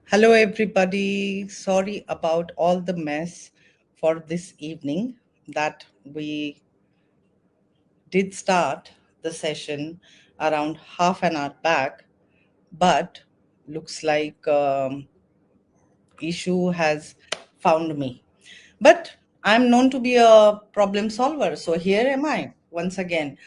Hello, everybody. Sorry about all the mess for this evening that we did start the session around half an hour back, but looks like issue has found me. But I'm known to be a problem solver, so here am I once again.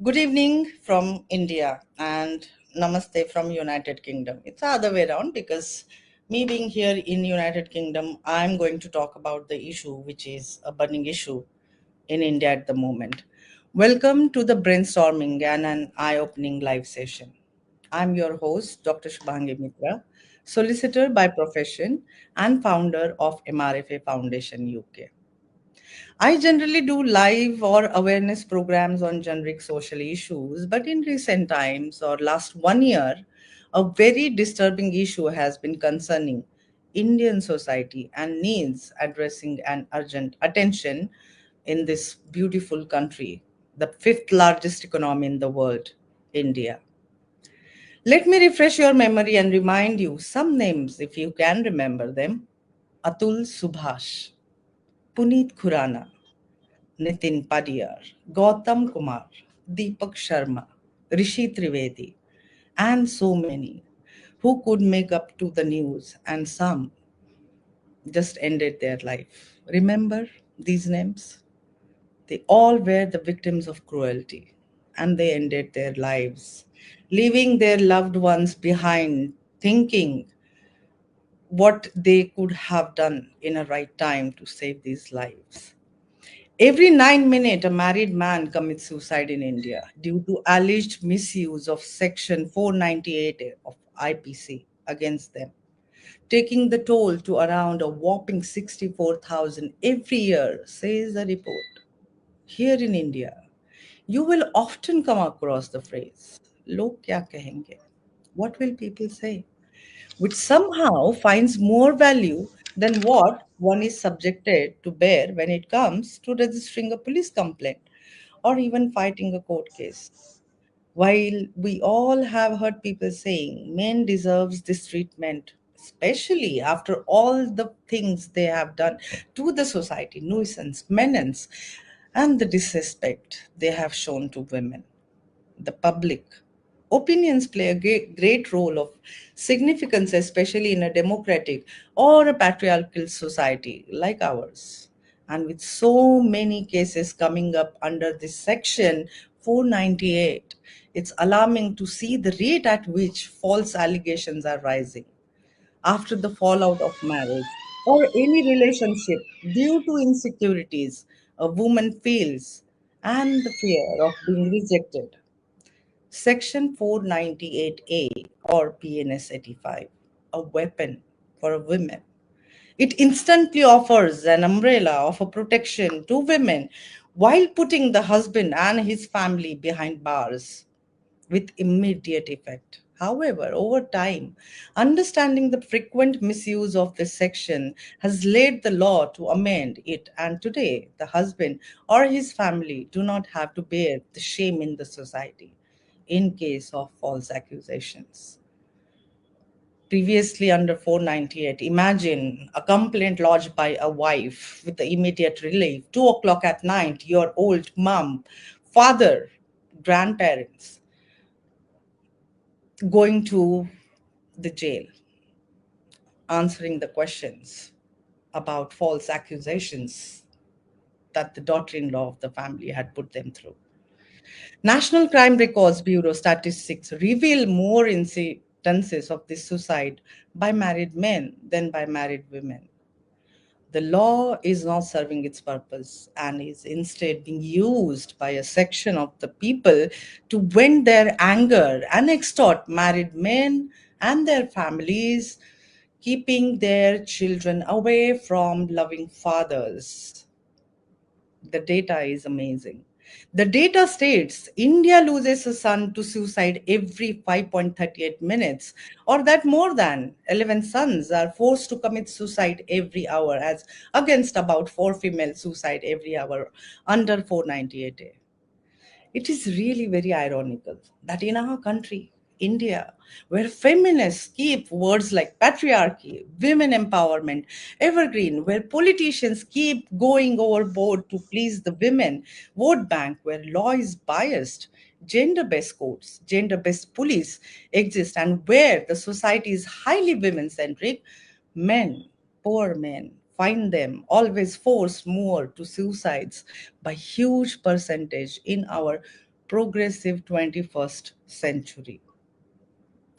Good evening from India and namaste from United Kingdom. It's the other way around because me being here in United Kingdom, I'm going to talk about the issue which is a burning issue in India at the moment. Welcome to the brainstorming and an eye-opening live session. I'm your host, DrSHUBHANGI Mitra, solicitor by profession and founder of MRFA Foundation UK. I generally do live or awareness programs on generic social issues, but in recent times or last 1 year, a very disturbing issue has been concerning Indian society and needs addressing an urgent attention in this beautiful country, the fifth largest economy in the world, India. Let me refresh your memory and remind you some names if you can remember them. Atul Subhash, Puneet Khurana, Nitin Padiyar, Gautam Kumar, Deepak Sharma, Rishi Trivedi, and so many who could make up to the news, and some just ended their life. Remember these names? They all were the victims of cruelty and they ended their lives, leaving their loved ones behind, thinking what they could have done in a right time to save these lives. Every 9 minutes, a married man commits suicide in India due to alleged misuse of Section 498 of IPC against them, taking the toll to around a whopping 64,000 every year, says the report. Here in India, you will often come across the phrase, "Log kya kahenge?" What will people say? Which somehow finds more value than what one is subjected to bear when it comes to registering a police complaint or even fighting a court case. While we all have heard people saying men deserves this treatment, especially after all the things they have done to the society, nuisance, menace, and the disrespect they have shown to women, the public. Opinions play a great role of significance, especially in a democratic or a patriarchal society like ours. And with so many cases coming up under this section 498, it's alarming to see the rate at which false allegations are rising after the fallout of marriage or any relationship due to insecurities a woman feels and the fear of being rejected. Section 498A or PNS 85, a weapon for a woman. It instantly offers an umbrella of a protection to women while putting the husband and his family behind bars with immediate effect. However, over time, understanding the frequent misuse of this section has led the law to amend it, and today the husband or his family do not have to bear the shame in the society in case of false accusations. Previously, under 498, imagine a complaint lodged by a wife with the immediate relief, 2 o'clock at night, your old mom, father, grandparents going to the jail, answering the questions about false accusations that the daughter in law of the family had put them through. National Crime Records Bureau statistics reveal more incidences of this suicide by married men than by married women. The law is not serving its purpose and is instead being used by a section of the people to vent their anger and extort married men and their families, keeping their children away from loving fathers. The data is amazing. The data states India loses a son to suicide every 5.38 minutes, or that more than 11 sons are forced to commit suicide every hour, as against about 4 female suicide every hour under 498A. It is really very ironical that in our country, India, where feminists keep words like patriarchy, women empowerment, evergreen, where politicians keep going overboard to please the women, vote bank, where law is biased, gender based courts, gender based police exist, and where the society is highly women centric, men, poor men, find them always forced more to suicides by huge percentage in our progressive 21st century.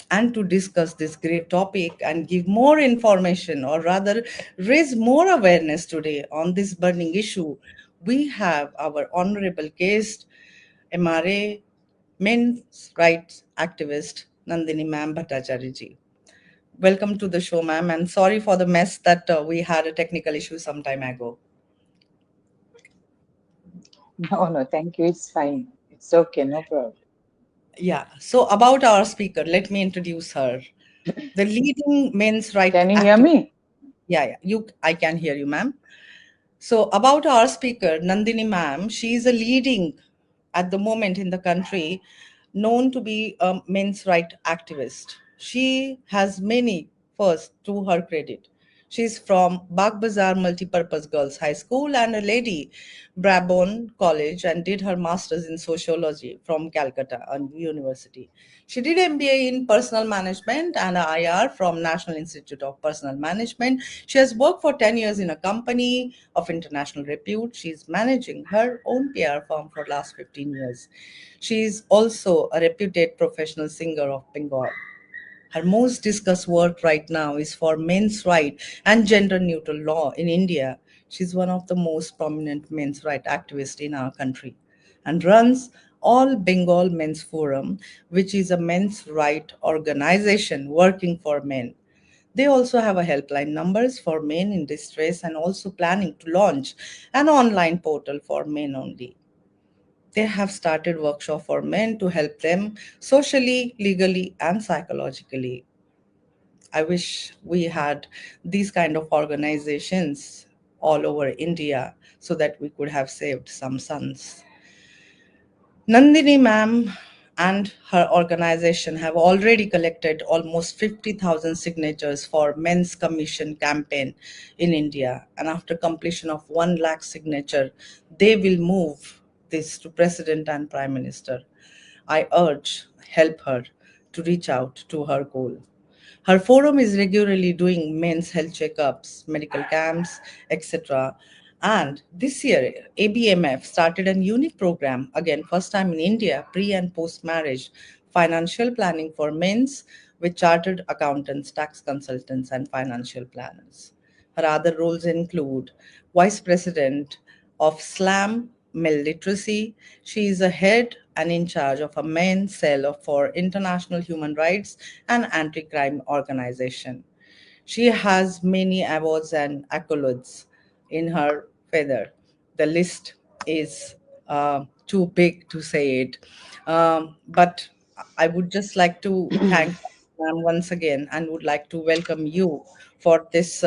And to discuss this great topic and give more information, or rather raise more awareness today on this burning issue, we have our honorable guest, MRA men's rights activist Nandini Ma'am Bhattacharjee. Welcome to the show, ma'am, and sorry for the mess that we had a technical issue some time ago. No, no, thank you. It's fine. It's okay, no problem. Yeah, so about our speaker, let me introduce her. The leading men's rights Can you hear activist. me? Yeah, I can hear you, ma'am. So, about our speaker, Nandini ma'am, she is a leading at the moment in the country, known to be a men's right activist. She has many first to her credit. She's from Bagbazar Multipurpose Girls High School and a lady Brabon College, and did her master's in sociology from Calcutta University. She did MBA in personal management and a IR from National Institute of Personal Management. She has worked for 10 years in a company of international repute. She's managing her own PR firm for last 15 years. She is also a reputed professional singer of Bengal. Her most discussed work right now is for men's right and gender neutral law in India. She's one of the most prominent men's right activists in our country and runs All Bengal Men's Forum, which is a men's right organization working for men. They also have a helpline numbers for men in distress and also planning to launch an online portal for men only. They have started workshop for men to help them socially, legally and psychologically. I wish we had these kind of organizations all over India so that we could have saved some sons. Nandini ma'am and her organization have already collected almost 50,000 signatures for Men's Commission campaign in India. And after completion of 1 lakh signature, they will move this to President and Prime Minister. I urge, help her to reach out to her goal. Her forum is regularly doing men's health checkups, medical camps, etc. And this year, ABMF started a unique program, again, first time in India, pre and post marriage financial planning for men's with chartered accountants, tax consultants, and financial planners. Her other roles include Vice President of SLAM Male Literacy. She is a head and in charge of a main cell for international human rights and anti-crime organization. She has many awards and accolades in her feather. The list is too big to say it. But I would just like to thank ma'am once again and would like to welcome you for this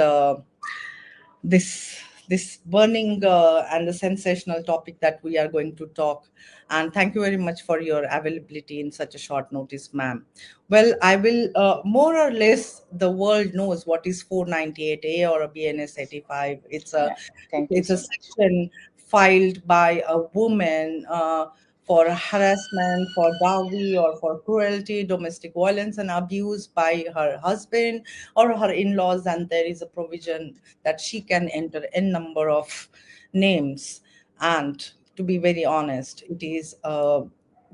burning and the sensational topic that we are going to talk. And thank you very much for your availability in such a short notice, ma'am. Well, I will more or less, the world knows what is 498A or a BNS 85. Yeah, thank you It's a so much. section filed by a woman for harassment, for dowry, or for cruelty, domestic violence, and abuse by her husband or her in laws. And there is a provision that she can enter a number of names. And to be very honest, it is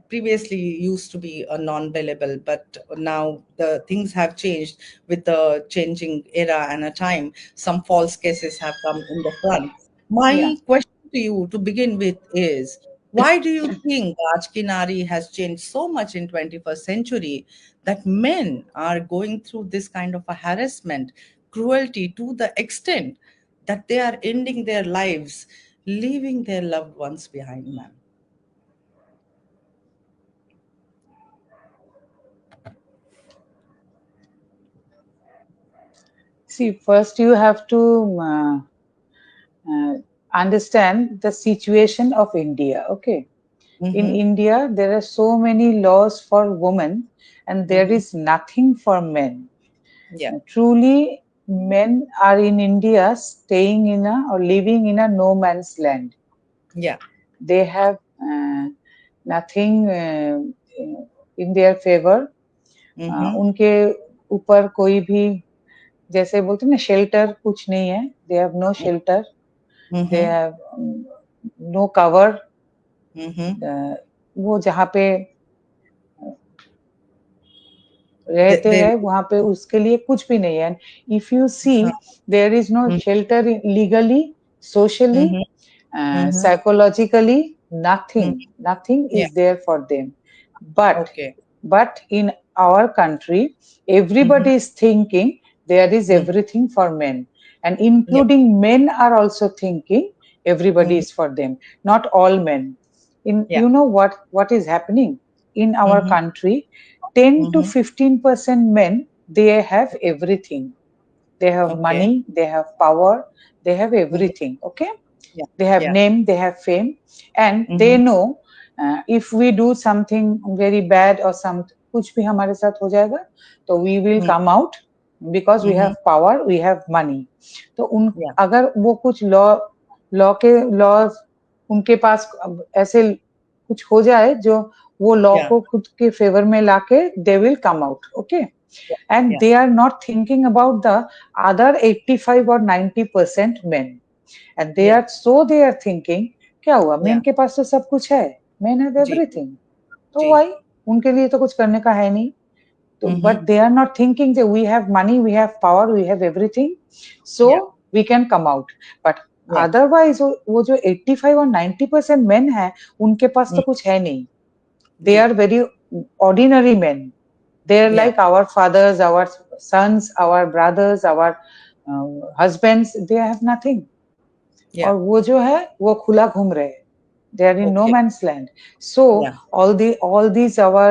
previously used to be a non-billable, but now the things have changed with the changing era and a time. Some false cases have come in the front. Yeah. My question to you to begin with is, why do you think Raj Kinari has changed so much in 21st century that men are going through this kind of a harassment, cruelty to the extent that they are ending their lives, leaving their loved ones behind, ma'am? See, first you have to uh, understand the situation of India. Okay. In Mm-hmm. India, there are so many laws for women, and there Mm-hmm. is nothing for men. Yeah. Truly, men are in India staying in a or living in a no man's land. Yeah. They have nothing in their favor. Mm-hmm. उनके ऊपर कोई भी जैसे बोलते हैं ना shelter कुछ नहीं है. They have no shelter. They Mm-hmm. have no cover. Mm-hmm. वो जहाँ पे रहते They हैं वहाँ पे उसके लिए कुछ भी नहीं है. If you uh, see, there is no shelter legally, socially, mm-hmm. Mm-hmm. psychologically, Mm-hmm. nothing Yeah. is there for them. But Okay. in our country, Mm-hmm. everybody is thinking there is Mm-hmm. everything for men, and Yeah. including men are also thinking everybody Mm-hmm. is for them. Not all men. In Yeah. you know what is happening in our Mm-hmm. country, 10 to Mm-hmm. 15% men, they have everything. They have Okay. money, they have power, they have Mm-hmm. everything. Okay, Yeah. they have Yeah. name, they have fame, and Mm-hmm. they know if we do something very bad or some कुछ भी हमारे साथ हो जाएगा तो we will Mm-hmm. come out because we Mm-hmm. have power, we have money. तो उन Yeah. अगर वो कुछ लॉ के लॉ उनके पास ऐसे कुछ हो जाए जो वो लॉ Yeah. को खुद के फेवर में लाके they will come out. Okay, Yeah. and Yeah. they are not thinking about the other 85 or 90% men, and Yeah. they are thinking क्या हुआ मेन Yeah. के पास तो सब कुछ है, men have G. everything, तो G. why उनके लिए तो कुछ करने का है नहीं. तो Mm-hmm. but they are not thinking that we have money, we have power, we have everything, so Yeah. we can come out. But Yeah. otherwise वो जो 85 और 90% men है उनके पास तो Mm. कुछ है नहीं. They G. are very ordinary men. They are Yeah. like our fathers, our sons, our brothers, our husbands. They have nothing. Yeah. और वो जो है वो खुला घूम रहे हैं. They are in no Okay. man's land. So Yeah. all these our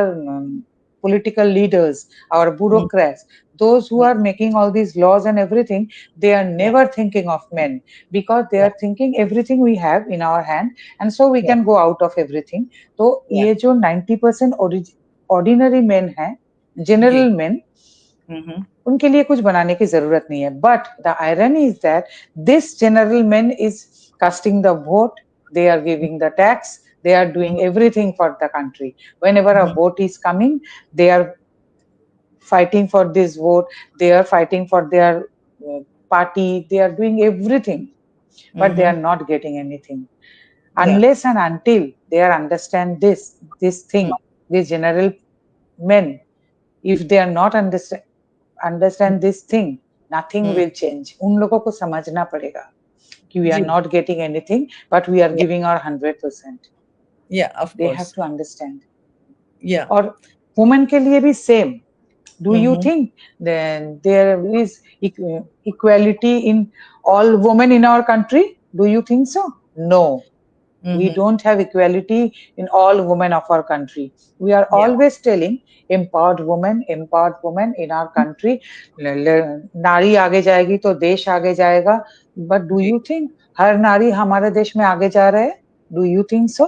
political leaders, our Mm. bureaucrats, those who Mm. are making all these laws and everything, they are Yeah. never thinking of men because they Yeah. are thinking everything we have in our hand, and so we Yeah. can go out of everything. तो Yeah. ये जो 90% ordinary men हैं, G. general men, Mm-hmm. उनके लिए कुछ बनाने की जरूरत नहीं है. But the irony is that this general men is casting the vote, they are giving the tax, they are doing Mm-hmm. everything for the country. Whenever a Mm-hmm. vote is coming, they are fighting for this vote, they are fighting for their party, they are doing everything, but they Mm-hmm. are not getting anything Yeah. unless and until they are understand this Mm. thing. These general men, if they are not understand this thing, nothing Mm. will change. उन लोगों को समझना पड़ेगा कि we are G. not getting anything, but we are Yeah. giving our 100%. Yeah. Of They have course. to understand. Yeah. और women के लिए भी same. Do you Mm-hmm. think then there is equality in all women in our country? Do you think so? No. We Mm-hmm. don't have equality in all women of our country. We are Yeah. always telling empowered women in our country. नारी आगे जाएगी तो देश आगे जाएगा. But do G. you think हर नारी हमारे देश में आगे जा रहे हैं? Do you think so?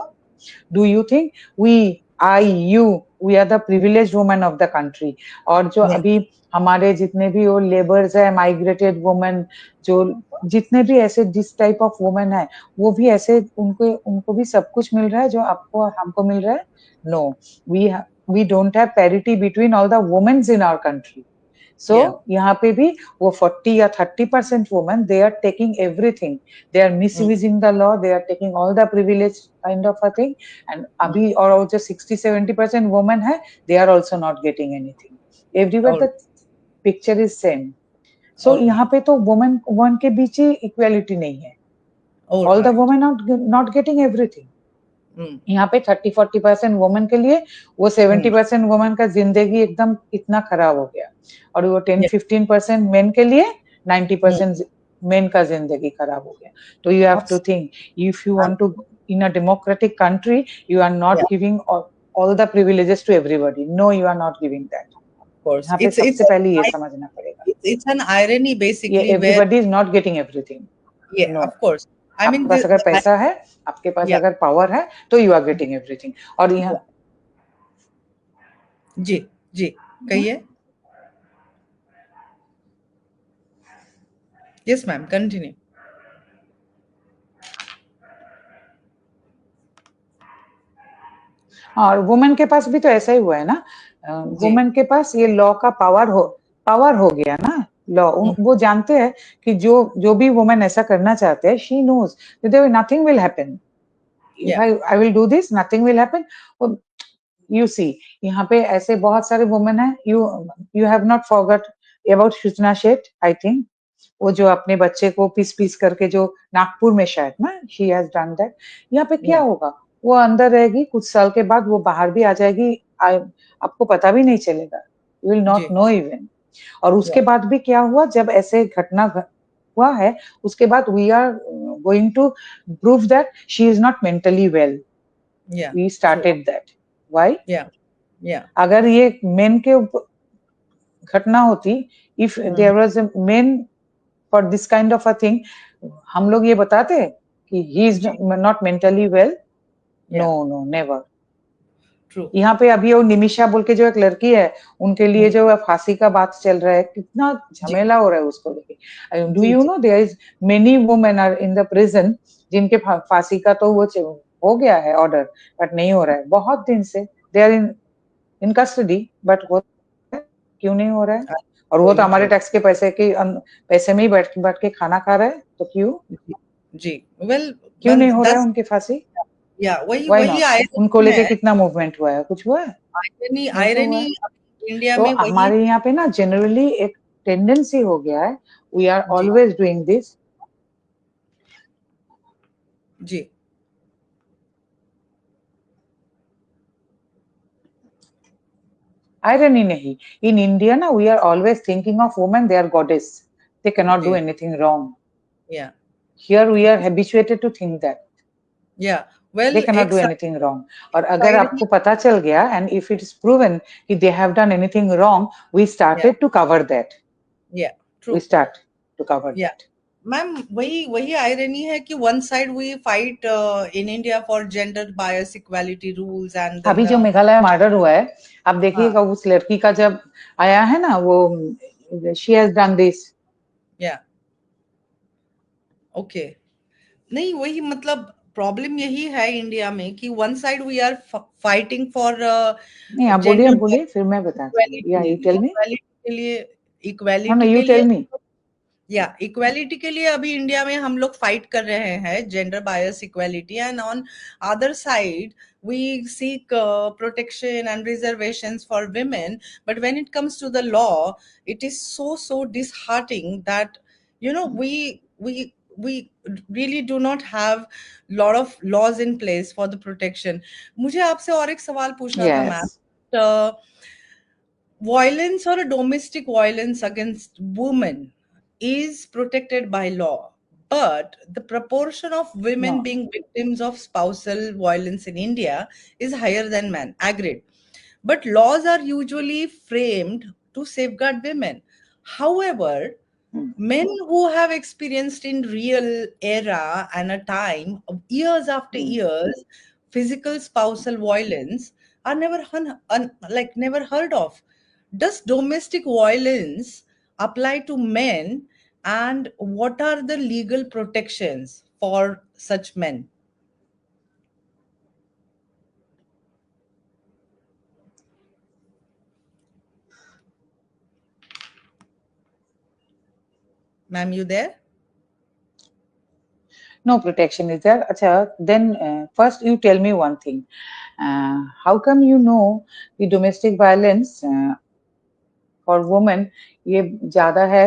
Do you think we are the privileged women of the country? और जो Yeah. अभी हमारे जितने भी वो लेबर्स है, माइग्रेटेड वुमेन, जो जितने भी ऐसे जिस टाइप ऑफ वुमेन है, वो भी ऐसे उनको उनको भी सब कुछ मिल रहा है जो आपको और हमको मिल रहा है? No, we don't have parity between all the women in our country. So Yeah. यहाँ पे भी वो 40 या 30% women, they are taking everything. They are Mm. misusing the law. They are taking all the privilege kind of a thing. And Mm. अभी और जो 60-70% women है, they are also not getting anything. Everywhere All. the picture is same. So All right. यहाँ पे तो women के बीच ही equality नहीं है. All All the right. women are not getting everything. Mm. यहाँ पे 30-40% वुमेन के लिए वो Mm. 70% वुमेन का जिंदगी एकदम इतना खराब हो गया, और वो Yeah. 10-15% मेन के लिए Mm. 90% मेन का जिंदगी खराब हो गया. तो you have to Abs- think, if you want to in a democratic country, you are not Yeah. giving all the privileges to everybody. No, you are not giving that. Of course. यहाँ पे It's सबसे a, पहले ये समझना पड़ेगा. it's an irony ये basically where everybody is not getting everything. yeah, No. of course. I आपके mean, पास अगर पैसा है, आपके पास yeah, अगर पावर है, तो यू आर गेटिंग एवरीथिंग। और यहाँ जी जी कहिए। Yes ma'am, continue. और वुमेन के पास भी तो ऐसा ही हुआ है ना, जी। वुमेन के पास ये लॉ का पावर हो गया ना। लॉ वो जानते हैं कि जो भी वुमेन ऐसा करना चाहते हैं, she knows nothing will happen if yeah I will do this, nothing will happen. You see, यहाँ पे ऐसे बहुत सारे वुमेन हैं। You have not forgot about Suchana Seth, I think, वो जो अपने बच्चे को पीस पीस करके, जो नागपुर में शायद ना, शी हैज डन दैट। यहाँ पे क्या या होगा, वो अंदर रहेगी, कुछ साल के बाद वो बाहर भी आ जाएगी, आपको पता भी नहीं चलेगा, यू विल नॉट जी नो इवन। और उसके या बाद भी क्या हुआ, जब ऐसे घटना हुआ है, उसके बाद we are going to prove that she is not mentally well. Yeah we true. Started that. Why? Yeah yeah अगर ये मेन के घटना होती, if there was a men for this kind of a thing, हम लोग ये बताते कि ही इज जी not mentally well. Yeah no no never. True. यहाँ पे अभी वो निमिषा बोल के जो एक लड़की है, उनके लिए जो फांसी का बात चल रहा है, कितना जी झमेला हो रहा है उसको लेके। डू जी यू जी know there is many women are in the prison, जिनके फांसी का तो वो हो गया है ऑर्डर, बट नहीं हो रहा है बहुत दिन से। They are in custody, but हो क्यों नहीं हो रहा है? और वो तो गोइंग हमारे थ्रू। टैक्स के पैसे में ही बैठ बैठ के खाना खा रहे हैं, तो क्यों जी वेल, क्यों नहीं हो रहा है दैट्स उनकी फांसी? या वही व्हाई वही नॉट? उनको आयरनी लेके है। कितना मूवमेंट हुआ है? कुछ हुआ है? आयरनी नहीं तो हुआ आयरनी है। इंडिया तो में वही। हमारे यहाँ पे ना जनरली एक टेंडेंसी हो गया है, वी आर जी ऑलवेज डूइंग दिस। जी आयरनी नहीं, इन इंडिया ना we are always thinking of women, they are goddess, they can not do जी anything wrong. Yeah here we are habituated to think that yeah they well cannot एक do anything wrong. और अगर side आपको पता चल गया, and if it is proven कि they have done anything wrong, we या started to cover that. Yeah We true start to cover yeah that. Ma'am वही वही आयरनी है कि one side we fight in India for gender bias equality rules and अभी then जो Meghalaya murder हुआ है, आप हाँ देखिएगा उस लड़की का जब आया है ना, वो she has done this. Yeah okay. नहीं वही मतलब प्रॉब्लम यही है इंडिया में कि one side we are fighting for नहीं, आप जेंडर बोलिए, फिर मैं बताती हूँ। Yeah equality. you tell me. Equality के लिए No, no, इक्वालिटी you के लिए tell me. या इक्वालिटी के लिए अभी इंडिया में हम लोग फाइट कर रहे हैं, gender bias equality, and on other side we seek protection and reservations for women, but when it comes to the law, it is so disheartening that we really do not have lot of laws in place for the protection. मुझे आपसे और एक सवाल पूछना था ma'am. Yes. Violence or a domestic violence against women is protected by law, but the proportion of women No. being victims of spousal violence in India is higher than men. Agreed. But laws are usually framed to safeguard women. However, Hmm. men who have experienced in real era and a time of years after Hmm. years physical spousal violence are never heard of. Does domestic violence apply to men, and what are the legal protections for such men? Ma'am, you there? No protection is there. Acha, then first you tell me one thing. How come you know the domestic violence for women ये ज़्यादा है?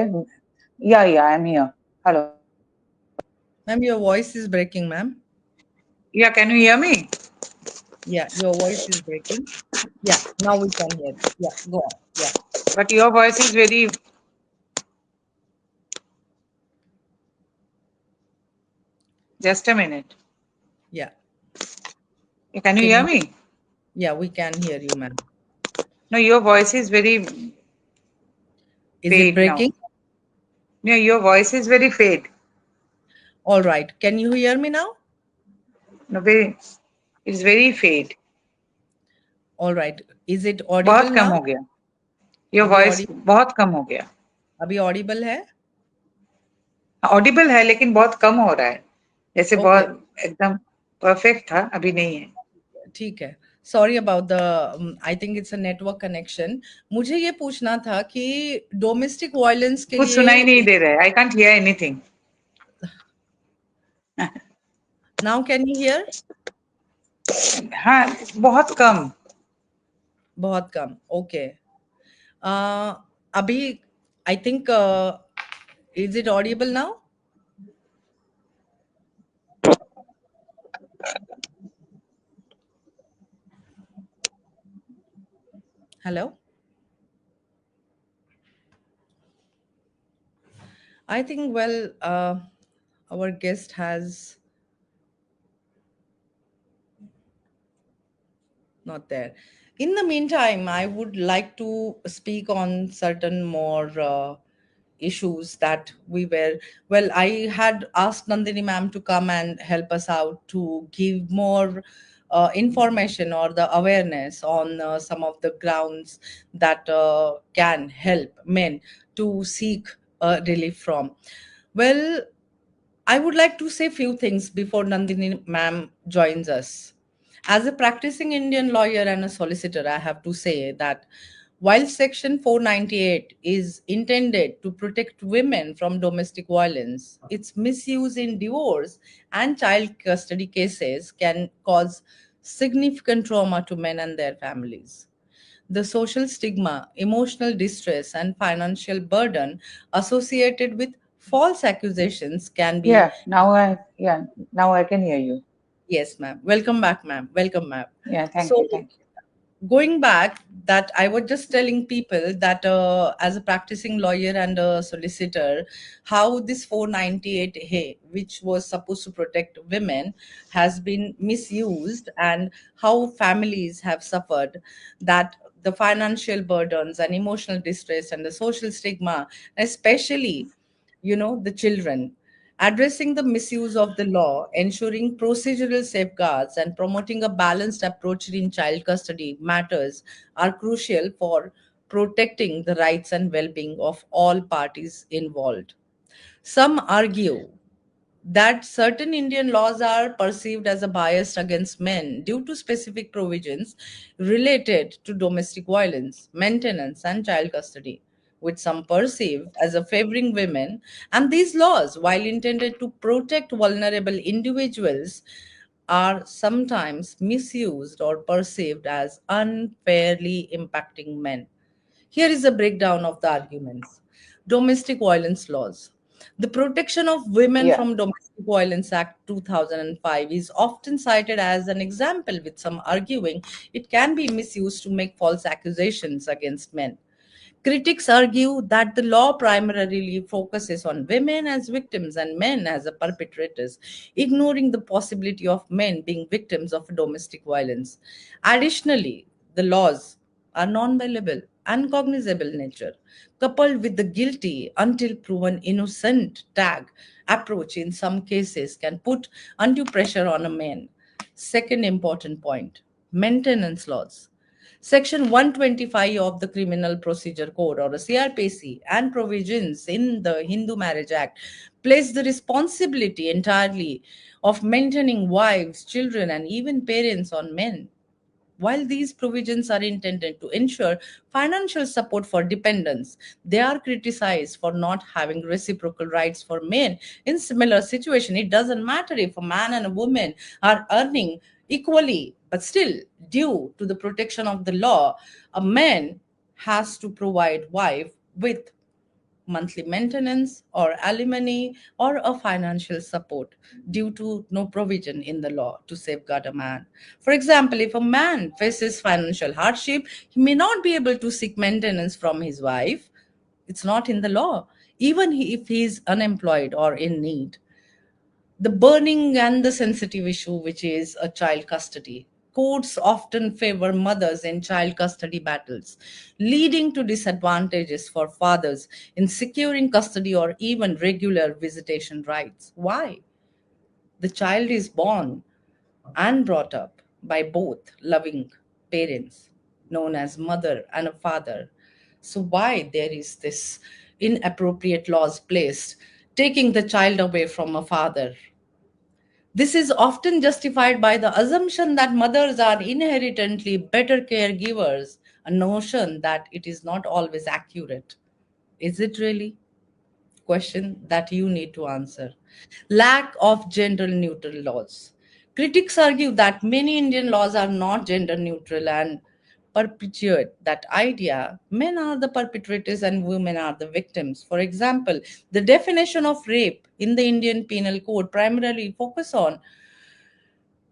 Yeah, I'm here. Hello. Ma'am, your voice is breaking, ma'am. Yeah, can you hear me? Yeah, your voice is breaking. Yeah, now we can hear you. Yeah, go on. Yeah, But your voice is very. Just a minute. yeah. Can you Can hear you? me? Yeah, we can hear you, ma'am. No, your voice is very Is it fade now. breaking? No, your voice is very fade. All right. Can you hear me now? No, very, it's very faint. All right. Is it audible बहुत कम now? हो गया. Your अभी voice बहुत कम हो गया. अभी Audible है? Audible है लेकिन बहुत कम हो रहा है. जैसे ओके, बहुत एकदम परफेक्ट था, अभी नहीं है. ठीक है. Sorry about the I think it's a network connection. मुझे ये पूछना था कि डोमेस्टिक वायलेंस के कुछ सुनाई लिए नहीं दे रहा है. I can't hear anything. Now can you here? हाँ, बहुत कम. बहुत कम. ओके. अभी I think is it Audible now? Hello? I think, well, our guest has not there. In the meantime, I would like to speak on certain more issues that we were. Well, I had asked Nandini ma'am to come and help us out to give more information or the awareness on some of the grounds that can help men to seek relief from. Well, I would like to say a few things before Nandini ma'am joins us. As a practicing Indian lawyer and a solicitor, I have to say that while Section 498 is intended to protect women from domestic violence, its misuse in divorce and child custody cases can cause significant trauma to men and their families. The social stigma, emotional distress, and financial burden associated with false accusations can be. Now I can hear you. Yes, ma'am. Welcome back, ma'am. Welcome, ma'am. Yeah, thank So, you, thank you. going back, that I was just telling people that as a practicing lawyer and a solicitor, how this 498 hey, which was supposed to protect women, has been misused, and how families have suffered that the financial burdens and emotional distress and the social stigma, especially, the children. Addressing the misuse of the law, ensuring procedural safeguards, and promoting a balanced approach in child custody matters are crucial for protecting the rights and well being of all parties involved. Some argue that certain Indian laws are perceived as a bias against men due to specific provisions related to domestic violence, maintenance, and child custody, which some perceive as a favoring women. And these laws, while intended to protect vulnerable individuals, are sometimes misused or perceived as unfairly impacting men. Here is a breakdown of the arguments. Domestic violence laws. The Protection of Women Yeah. from Domestic Violence Act 2005 is often cited as an example, with some arguing it can be misused to make false accusations against men. Critics argue that the law primarily focuses on women as victims and men as the perpetrators, ignoring the possibility of men being victims of domestic violence. Additionally, the laws are non-bailable and cognizable nature, coupled with the guilty until proven innocent tag approach in some cases can put undue pressure on a man. Second important point, maintenance laws. Section 125 of the Criminal Procedure Code or the CRPC and provisions in the Hindu Marriage Act place the responsibility entirely of maintaining wives, children, and even parents on men. While these provisions are intended to ensure financial support for dependents, they are criticized for not having reciprocal rights for men in similar situation. It doesn't matter if a man and a woman are earning equally, but still, due to the protection of the law, a man has to provide wife with monthly maintenance or alimony or a financial support due to no provision in the law to safeguard a man. For example, if a man faces financial hardship, he may not be able to seek maintenance from his wife. It's not in the law, even if he is unemployed or in need. The burning and the sensitive issue, which is a child custody. Courts often favor mothers in child custody battles, leading to disadvantages for fathers in securing custody or even regular visitation rights. Why? The child is born and brought up by both loving parents, known as mother and a father. So, why there is this inappropriate laws placed, taking the child away from a father? This is often justified by the assumption that mothers are inherently better caregivers, a notion that it is not always accurate. Is it really? Question that you need to answer. Lack of gender neutral laws. Critics argue that many Indian laws are not gender neutral and perpetuate that idea. Men are the perpetrators and women are the victims. For example, the definition of rape in the Indian Penal Code primarily focus on,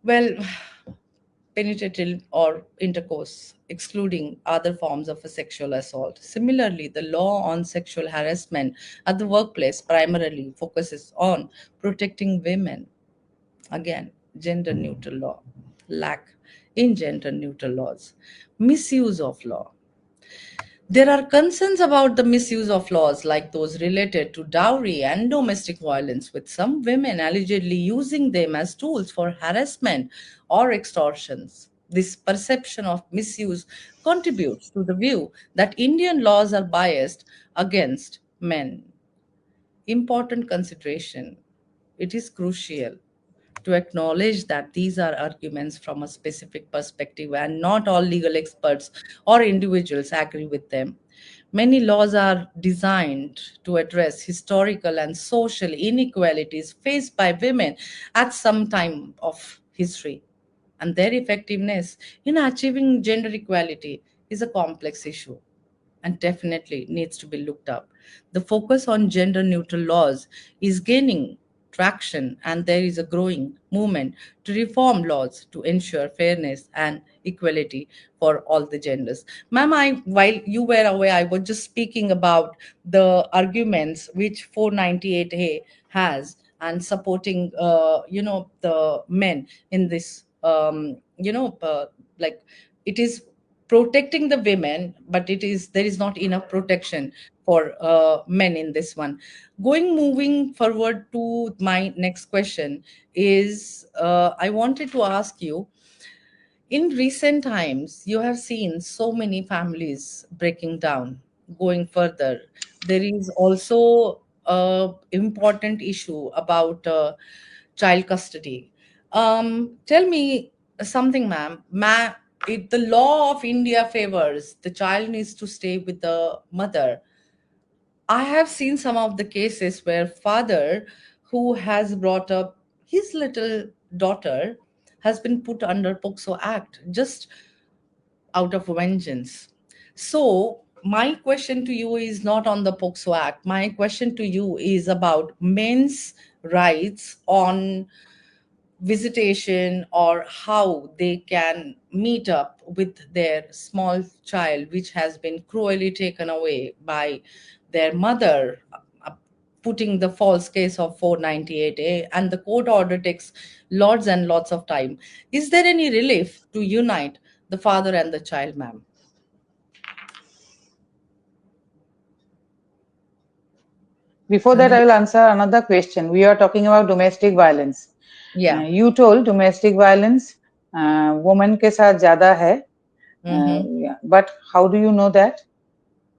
well, penetrative or intercourse, excluding other forms of a sexual assault. Similarly, the law on sexual harassment at the workplace primarily focuses on protecting women. Again, gender neutral law, lack in gender neutral laws, misuse of law. There are concerns about the misuse of laws like those related to dowry and domestic violence, with some women allegedly using them as tools for harassment or extortions. This perception of misuse contributes to the view that Indian laws are biased against men. Important consideration. It is crucial to acknowledge that these are arguments from a specific perspective and not all legal experts or individuals agree with them. Many laws are designed to address historical and social inequalities faced by women at some time of history, and their effectiveness in achieving gender equality is a complex issue and definitely needs to be looked up. The focus on gender neutral laws is gaining traction, and there is a growing movement to reform laws to ensure fairness and equality for all the genders. Ma'am, while you were away, I was just speaking about the arguments which 498A has and supporting, the men in this, like it is protecting the women, but it is there is not enough protection for men in this one. Moving forward to my next question is, I wanted to ask you, in recent times you have seen so many families breaking down. Going further, there is also a important issue about child custody. Tell me something, ma'am. If the law of India favors the child needs to stay with the mother, I have seen some of the cases where father who has brought up his little daughter has been put under POXO Act just out of vengeance. So my question to you is not on the POXO Act. My question to you is about men's rights on visitation, or how they can meet up with their small child which has been cruelly taken away by their mother, putting the false case of 498A, and the court order takes lots and lots of time. Is there any relief to unite the father and the child, ma'am? Before that, I will answer another question. We are talking about domestic violence. Yeah. You told domestic violence women के साथ ज़्यादा है. But how do you know that?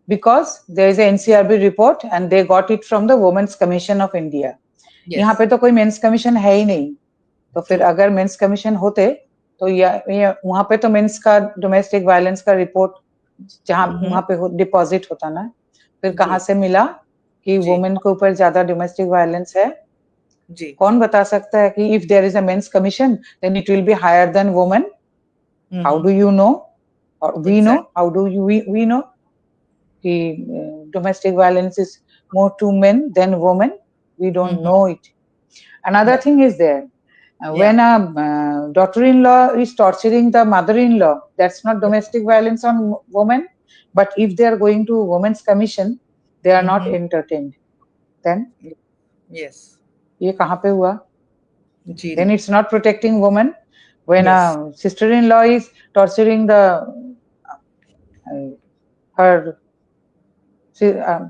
Because there is a NCRB report and they got it from the Women's Commission of India. यहाँ पे तो कोई mains commission है ही नहीं, तो फिर अगर मेंस कमीशन होते तो वहाँ पे तो मेंस का डोमेस्टिक वायलेंस का रिपोर्ट जहाँ वहाँ पे डिपॉजिट होता ना, फिर कहाँ से मिला कि वुमेन के ऊपर ज्यादा डोमेस्टिक वायलेंस है? जी. कौन बता सकता है कि if there is a men's commission than it will be higher than women? How do you know? और we know, how do you we know कि domestic violence is more to men than women? We don't know it. Another thing is there. When a daughter-in-law is torturing the mother-in-law, that's not domestic violence on women. But if they are going to women's commission, they are not entertained. Then? Yes. ये कहाँ पे हुआ? Then it's not protecting women. When a sister-in-law is torturing her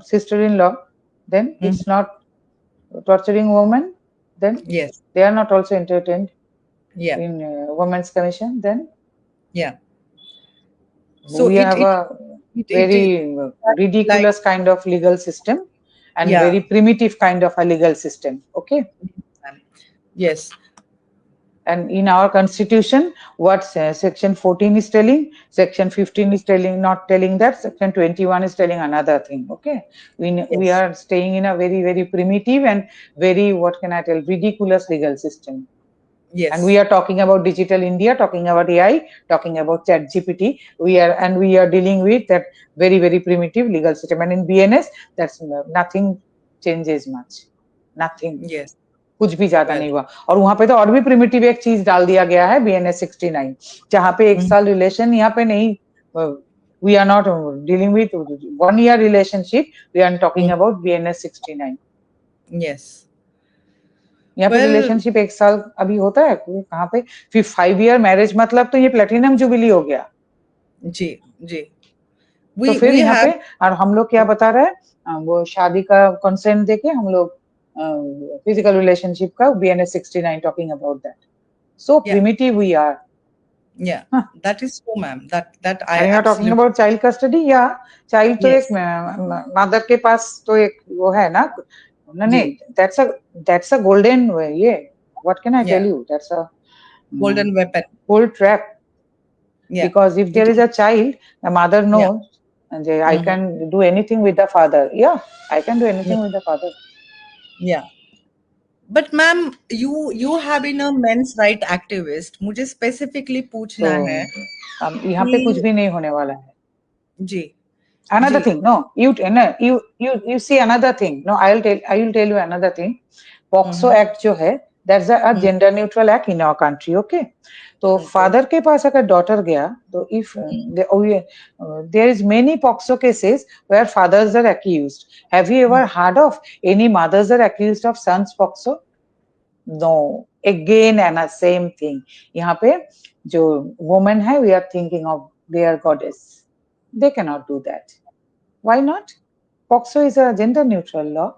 sister-in-law, then it's not torturing woman. then Yes. they are not also entertained Yeah. in Women's Commission. Then Yeah. So we have a it is very like, ridiculous kind of legal system and yeah. very primitive kind of a legal system. Okay. Yes. And in our constitution, what section 14 is telling, section 15 is telling, not telling that, section 21 is telling another thing. Okay. We Yes. are staying in a very, very primitive and very, what can I tell, ridiculous legal system. And we Yes. are talking about digital India, talking about AI, talking about ChatGPT. We are dealing with that very, very primitive legal system. And in BNS, that's nothing changes much. Nothing. Yes. कुछ भी ज्यादा Well. नहीं हुआ। और वहां पे तो और भी प्रिमिटिव एक चीज डाल दिया गया है, BNS 69, जहां पे 1 साल रिलेशन यहाँ पे नहीं, we are not dealing with 1 year relationship, we are talking about BNS 69. Yes. यहाँ पे Well, रिलेशनशिप 1 साल अभी होता है कहाँ पे, फिर 5 year मैरिज, मतलब तो ये प्लेटिनम जुबिली हो गया। जी जी। तो फिर we यहाँ पे have, और हम लोग क्या बता रहे हैं, वो शादी का कंसेंट देके हम लोग फिजिकल रिलेशनशिप का BNS 69 talking about that. So yeah. primitive we are. Yeah. Huh. That is so, ma'am. That I And you are talking absolutely. about child custody, yeah. Child तो Yes. एक mother के पास तो एक वो है ना, नहीं, जी. that's a golden way, yeah. What can I tell Yeah. you? That's a Golden weapon. gold trap. Yeah. Because if there It is a child, the mother Yeah. knows, and I can do anything with the father. Yeah, I can do anything with the father. Yeah. But ma'am, you have been a men's right activist. मुझे specifically तो पूछना है यहाँ पे कुछ कि भी नहीं होने वाला है। जी Another ji thing, no, you see another thing. No, I will tell you another thing. POXO Act जो है, that's a gender neutral act in our country, okay? तो father के पास अगर daughter गया, तो if there is many POXO cases where fathers are accused. Have you ever heard of any mothers are accused of sons POXO? No. Again and the same thing. यहाँ पे जो women है, we are thinking of their goddess. They cannot do that. Why not? POXO is a gender neutral law.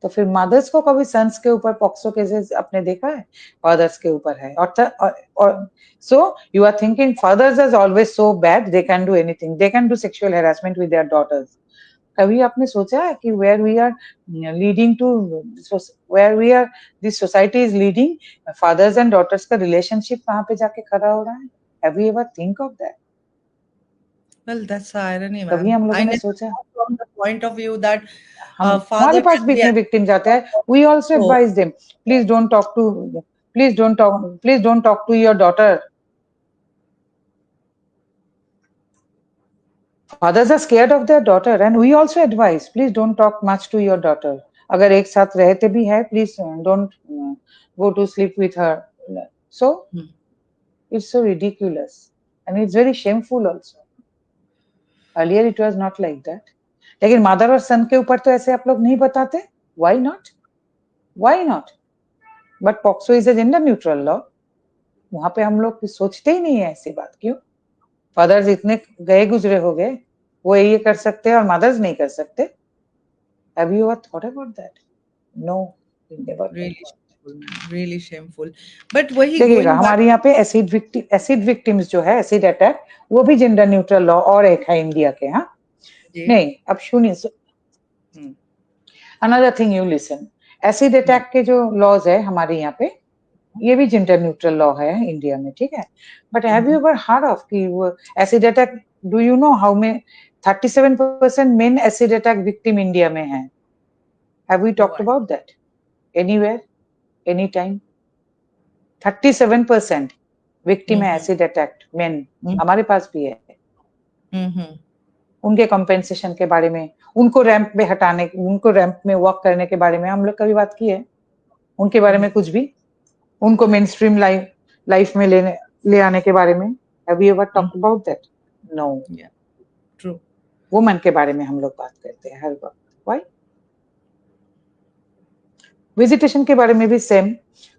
तो फिर mother's को कभी sons के ऊपर पॉक्सो केसेस आपने देखा है? फादर्स के ऊपर है। और so you are thinking fathers is always so bad, they can do anything, they can do sexual harassment with their daughters. कभी आपने सोचा है कि where we are leading to, where we are, this society is leading, fathers and daughters का relationship कहाँ पे जाके खड़ा हो रहा है? Have you ever think of that? Well, that's the irony, कभी ma'am. हम लोगों I ने never सोचा? thought from the point of view that हमारे father पास can भी be इतने विक्टिम जाते हैं। We also so advise them, please don't talk to your daughter. Fathers are scared of their daughter and we also advise, please don't talk much to your daughter. अगर एक साथ रहते भी है, please don't go to sleep with her. So it's so ridiculous and it's very shameful also. Earlier it was not like that. लेकिन mother और सन के ऊपर तो ऐसे आप लोग नहीं बताते। Why not? Why not? But POCSO is a gender neutral law. वहां पे हम लोग सोचते ही नहीं है ऐसी बात। क्यों? फादर्स इतने गए गुजरे हो गए, वो ये कर सकते हैं और मदर्स नहीं कर सकते। Have you ever thought about that? No, never. really shameful, ma'am. Really shameful. But वही देखिएगा going back हमारे यहाँ पे एसिड विक्टिम्स जो है, एसिड अटैक, वो भी जेंडर न्यूट्रल लॉ और एक है इंडिया के। हाँ जी नहीं, अब सुनिए, another thing you listen, acid attack के जो लॉज है हमारे यहाँ पे, ये भी जेंडर न्यूट्रल लॉ है इंडिया में, ठीक है? But have you ever heard of कि वो acid attack, do you know how में 37% men acid attack victim India में है? Have we talked about that anywhere, any time? 37% victim है एसिड अटैक मेन, हमारे पास भी है। उनके कंपेंसेशन के बारे में, उनको रैंप पे हटाने, उनको रैंप में वॉक करने के बारे में हम लोग कभी बात की है? उनके बारे में कुछ भी? उनको मेन स्ट्रीम लाइफ में ले आने के बारे में have you ever talked about that? No. True. Woman के बारे में हम लोग बात करते हैं हर वक्त। व्हाई? विजिटेशन के बारे में भी same.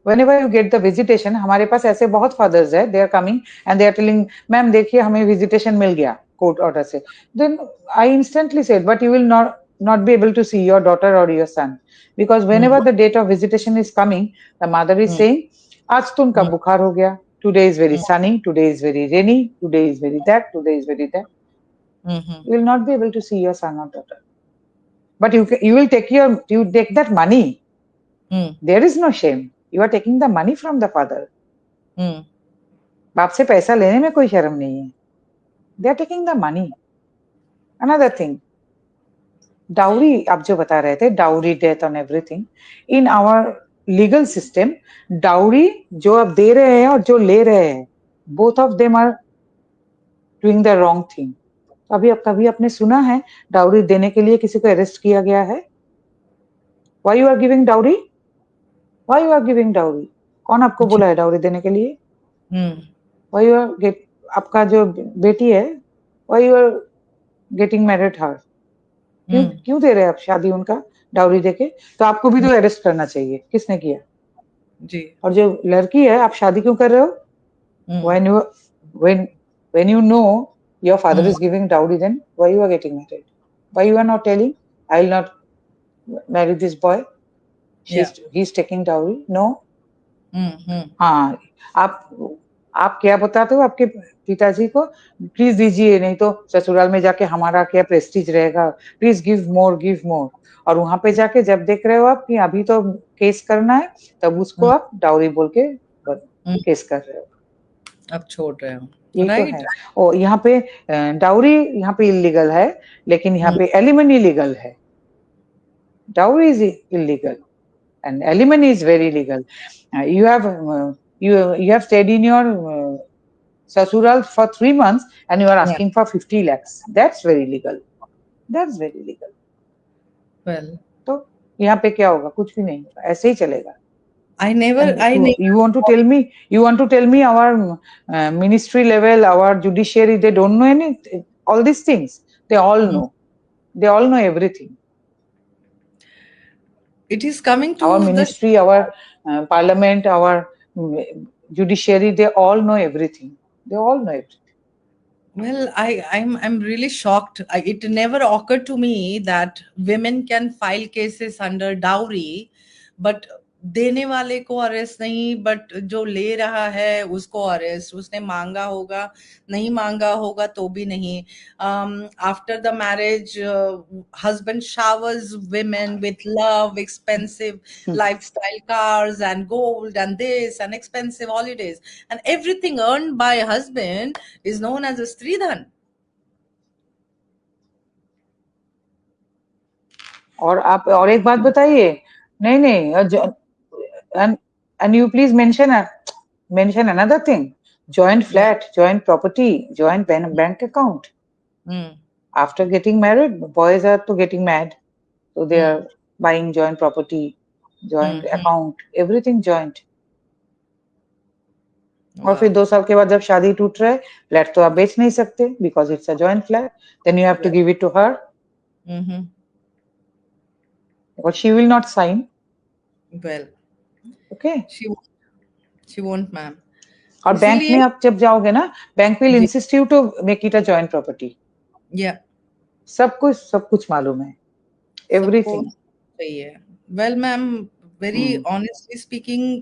whenever you get the visitation, हमारे पास ऐसे बहुत फादर्स है, they are coming and they are telling, ma'am देखिए हमें विजिटेशन मिल गया कोर्ट ऑर्डर से। then I instantly said, but you will not, not be able to see your daughter or your son, because mm, whenever the date of visitation is coming, the mother is mm, saying, आज तो उनका mm, बुखार हो गया, today is very mm, sunny, today is very rainy, today is very that, today is very that. mhm, You will not be able to see your son or daughter, but you will take that money. mm, There is no shame. You are taking the money from the father. mm. बाप से पैसा लेने में कोई शर्म नहीं है. They are taking the money. Another thing, dowry आप जो बता रहे थे, dowry death on everything, in our legal system, dowry जो आप दे रहे हैं और जो ले रहे हैं, both of them are doing the wrong thing. कभी आपने सुना है डाउरी देने के लिए किसी को अरेस्ट किया गया है? Why you are giving dowry? Why you are giving dowry? कौन आपको जी, बोला है डाउरी देने के लिए? mm, why you are get, आपका जो बेटी है, why you are getting married her? क्यों mm, क्यों दे रहे हैं आप शादी उनका डाउरी देके? तो आपको भी तो अरेस्ट करना चाहिए. किसने किया? जी, और जो लड़की है, आप शादी क्यों कर रहे हो? mm, when you when when you know your father mm, is giving dowry, then why you are getting married? Why you are not telling, I will not marry this boy, yeah, he's taking dowry? No. mm, mm, हाँ, आप क्या बताते हो आपके पिताजी को? Please दीजिए, नहीं तो ससुराल में जाके हमारा क्या प्रेस्टीज रहेगा, please give more, give more. और वहां पे जाके जब देख रहे हो आप कि अभी तो केस करना है, तब उसको mm, आप डाउरी बोल के mm. केस कर रहे हो. अब छोड़ रहे हो, ये तो राइट? है. और यहाँ पे डाउरी यहाँ पे इलीगल है, लेकिन यहाँ पे एलिमनी लीगल है. Dowry is illegal and alimony is very legal. You have stayed in your sasural for 3 months and you are Yeah, asking for 50 lakhs. That's very legal. That's very legal. well, तो यहाँ पे क्या होगा? कुछ भी नहीं होगा, ऐसे ही चलेगा. I never, And I never. you want to tell me our ministry level, our judiciary, they don't know any all these things? They all Mm. know. They all know everything. It is coming Our to the. ministry, our parliament, our judiciary, they all know everything. They all know everything. Well, I'm really shocked. It never occurred to me that women can file cases under dowry, but देने वाले को arrest नहीं, but जो ले रहा है उसको arrest. उसने मांगा होगा, नहीं मांगा होगा तो भी नहीं. After the marriage, husband showers women with love, expensive lifestyle cars and gold and this and expensive holidays, and everything earned by husband is known as a stridhan. और एक बात बताइए. नहीं नहीं, and you please mention another thing. Joint Yeah. flat, joint property, joint bank account. Mm, After getting married, boys are to getting mad, so they mm, are buying joint property, joint mm, mm. account, everything joint. और फिर Wow. 2 साल के बाद जब शादी टूट रहा है, फ्लैट तो आप बेच नहीं सकते because it's a joint flat. Then you have to Yeah. give it to her, Mm-hmm. but she will not sign. Well, Okay. she won't- she won't, ma'am. और बैंक में इसीलिए आप जब जाओगे ना, बैंक विल जी, insist you to make it a joint property. yeah, सब कुछ मालूम है, सबको एवरीथिंग. सही है. Well, ma'am, very honestly speaking,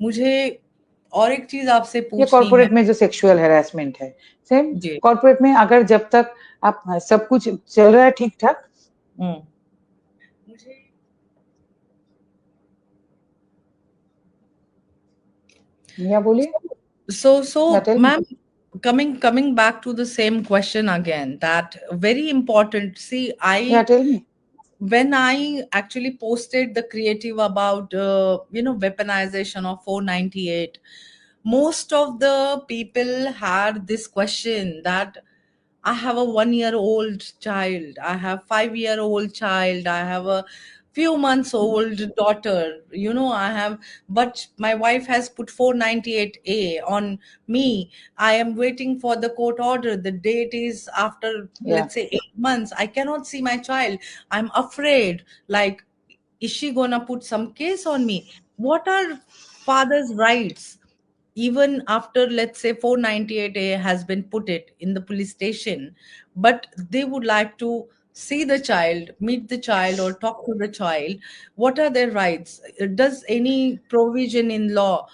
मुझे और एक चीज आपसे ये पूछनी है. कॉर्पोरेट में जो सेक्सुअल हैरेसमेंट है, सेम जी. कॉर्पोरेट में अगर जब तक आप सब कुछ चल रहा है ठीक ठाक. हम्म. मुझे या बोलिए, yeah So, tell me. ma'am, coming back to the same question again, that very important. See, yeah I tell me. when I actually posted the creative about weaponization of 498, most of the people had this question that I have a 1 year old child, I have 5 year old child, I have a few months old daughter, I have, but my wife has put 498A on me. I am waiting for the court order. The date is after, या let's say, 8 months. I cannot see my child. I'm afraid, like, is she gonna put some case on me? What are father's rights? Even after, let's say, 498A has been put it in the police station, but they would like to see the child, meet the child, or talk to the child, what are their rights? Does any provision in law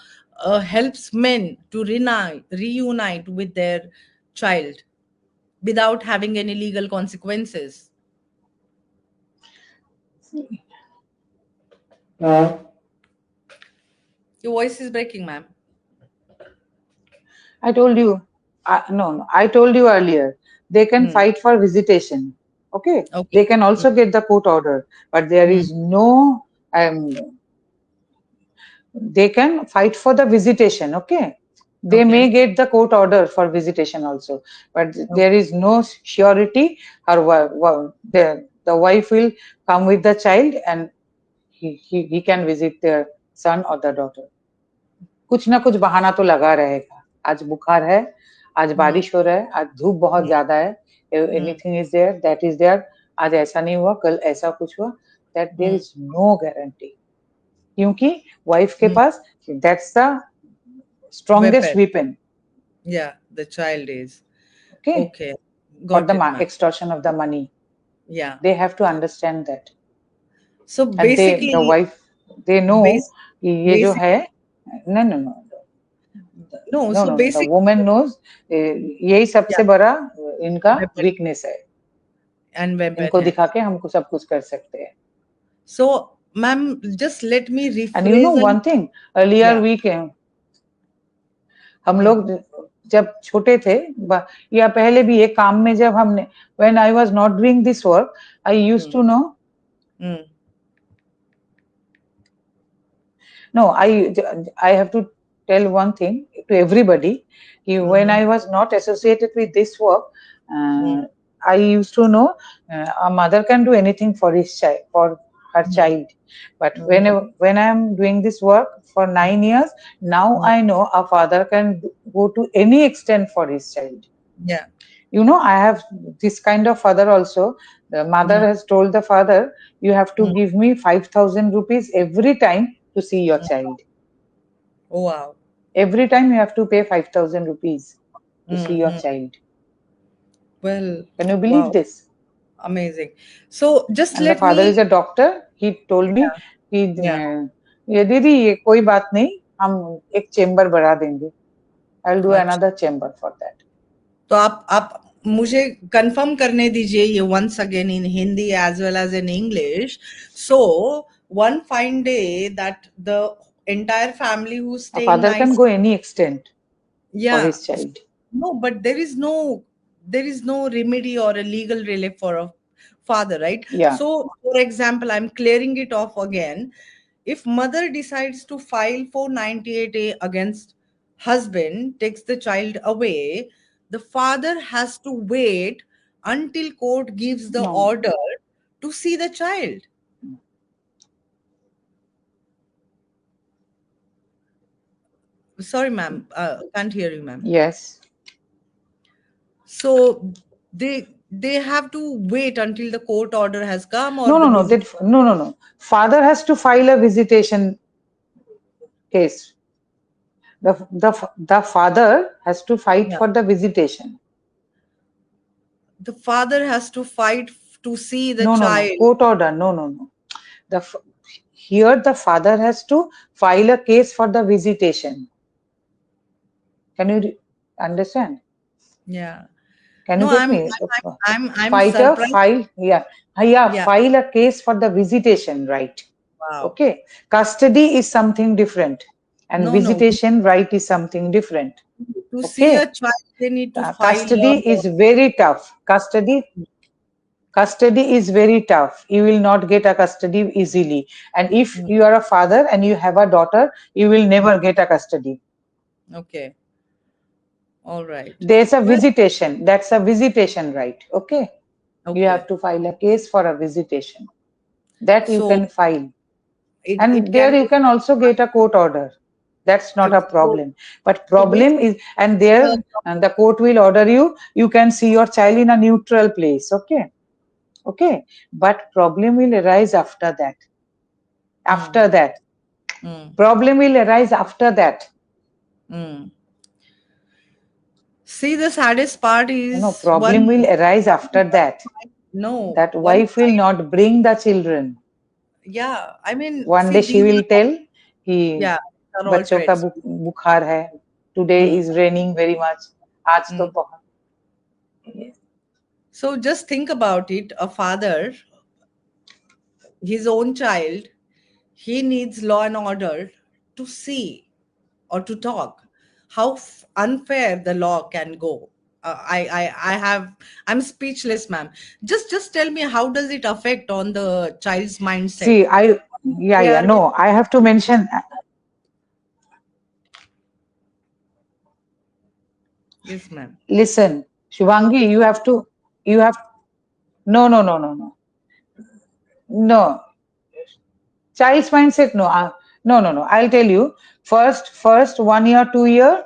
helps men to reunite with their child without having any legal consequences? Your voice is breaking, ma'am. I told you, no, I told you earlier, they can fight for visitation. Okay, Okay. they can also get the court order, but there is no, they can fight for the visitation. Okay, they may Okay. get the court order for visitation also, but there is no surety the wife will come with the child and he can visit their son or the daughter. कुछ ना कुछ बहाना तो लगा रहेगा. आज बुखार है, आज बारिश हो रहा है, आज धूप बहुत ज्यादा है, anything is there, that is there. आज ऐसा नहीं हुआ, कल ऐसा कुछ हुआ, that there is no guarantee. क्योंकि वाइफ के पास that's the strongest weapon. Yeah, the child is. Okay. Okay. For Got the it, ma'am. extortion of the money. Yeah. They have to understand that. So And basically, the wife, they know कि ये जो है, no, no, no. No, No, so no, the basically, woman knows यही सबसे बड़ा इनका weakness है. and weapon इनको है. दिखा के हमको सब कुछ कर सकते हैं. So, ma'am, just let me rephrase. And you know one thing, earlier we came, हम लोग जब छोटे थे या पहले भी एक काम में जब हमने, when I was not doing this work, I used to know. No, I have to tell one thing to everybody. When I was not associated with this work, I used to know a mother can do anything for his child, for her child. But when I am doing this work for 9 years, now I know a father can go to any extent for his child. Yeah. You know, I have this kind of father also. The mother has told the father, you have to give me 5,000 rupees every time to see your child. Oh, wow. Every time you have to pay 5,000 rupees to see your child. Well, can you believe this? Amazing. So just and let the father me. is a doctor. He told me कि ये दीदी ये कोई बात नहीं, हम एक chamber बढ़ा देंगे. I'll do another chamber for that. तो आप मुझे कंफर्म करने दीजिए ये once again in Hindi as well as in English. So one fine day that the entire family who's staying a father can go any extent for his child. No, but there is no remedy or a legal relief for a father, right? Yeah. So for example, I'm clearing it off again. If mother decides to file for 98A against husband, takes the child away, the father has to wait until court gives the order to see the child. Sorry, ma'am. Can't hear you, ma'am. Yes. So they have to wait until the court order has come, or no. Father has to file a visitation case. The father has to fight for the visitation. The father has to fight to see the No, child. court order. No. Here the father has to file a case for the visitation. Can you understand? Yeah. Can you get me? I'm surprised. File a case for the visitation, right? Wow. Okay. Custody is something different, and visitation right is something different. To see a child, they need to file. Custody is very tough. Custody is very tough. You will not get a custody easily. And if you are a father and you have a daughter, you will never get a custody. Okay. All right. There's a visitation. That's a visitation right. Okay. You have to file a case for a visitation. That you can file. And there you can also get a court order. That's not a problem. But problem is, and there and the court will order you, you can see your child in a neutral place. Okay. Okay. But problem will arise after that. After that. Problem will arise after that. See, the saddest part is problem will arise after that. No, That wife will not bring the children. yeah, I mean, One see, day she these will are, tell कि yeah, are all बच्चों का traits. बुखार है. Today Hmm. is raining very much. आज तो Hmm. बहुत. So just think about it. A father, his own child, he needs law and order to see or to talk how unfair the law can go. I'm speechless, ma'am. Just tell me, how does it affect on the child's mindset? See, They are, no, I have to mention. yes, ma'am. Listen, Shubhangi, you have, no, no, no, no, no, no. Child's mindset, no, no, no, no. I'll tell you. First 1 year, 2 year,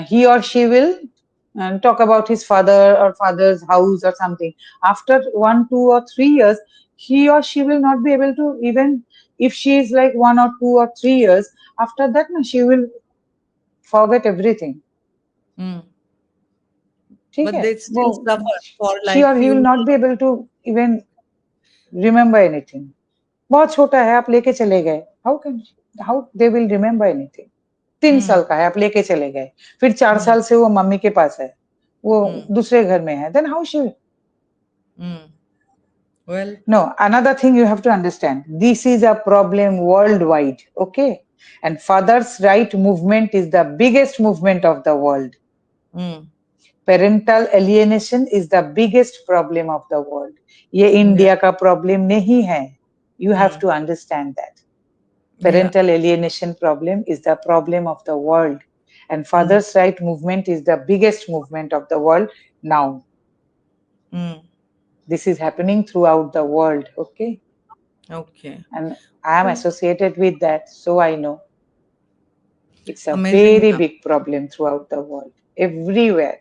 he or she will talk about his father or father's house or something. After 1, 2 or 3 years, he or she will not be able to, even if she is like 1 or 2 or 3 years. After that, no, she will forget everything. Hmm. ठीक But है they वो still suffer for she like or he few will not months. be able to even remember anything. बहुत छोटा है आप लेके चले गए. How they will remember anything? 3 साल Hmm. का है आप लेके चले गए, फिर 4 साल से वो मम्मी के पास है, वो Hmm. दूसरे घर में है. Then how she? Hmm. Well, No, another thing you have to understand, this is a problem worldwide, okay? And fathers right movement is the biggest movement of the world. hmm. Parental alienation is the biggest problem of the world. ये Yeah. India का problem नहीं है. You have Hmm. to understand that. Yeah. Parental alienation problem is the problem of the world. And Hmm. fathers' right movement is the biggest movement of the world now. Hmm. This is happening throughout the world, okay? Okay. And I am associated with that, so I know. It's a Amazing, very ma'am. big problem throughout the world, everywhere.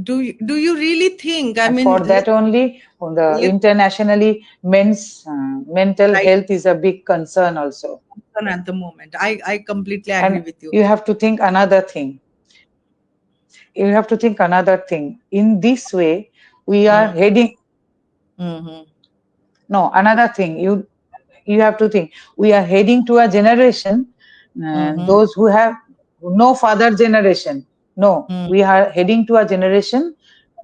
Do you really think? I And mean, for that only, on the let's internationally, men's mental right health is a big concern also. at the moment. I completely agree And with you. you have to think another thing. You have to think another thing. In this way, we are Mm. heading. Mm-hmm. No, another thing. You have to think. We are heading to a generation, Mm-hmm. those who have no father generation. No, Mm. we are heading to a generation,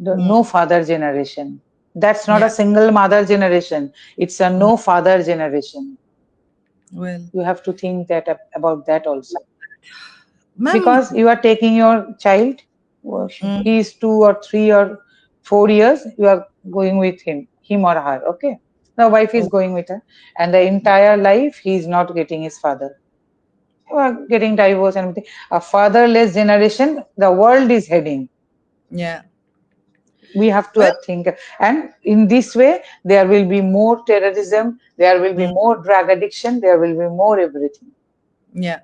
the Mm. no father generation. That's not a Yeah. single mother generation. It's a Mm. no father generation. Well, You have to think that about that also, ma'am. because you are taking your child, Mm. he is 2 or 3 or 4 years, you are going with him or her, okay? The wife is Oh, going with her, and the entire life he is not getting his father. You are getting divorced and everything. A fatherless generation the world is heading. yeah. We have to Well. think, and in this way there will be more terrorism, there will be Mm. more drug addiction, there will be more everything. Yeah.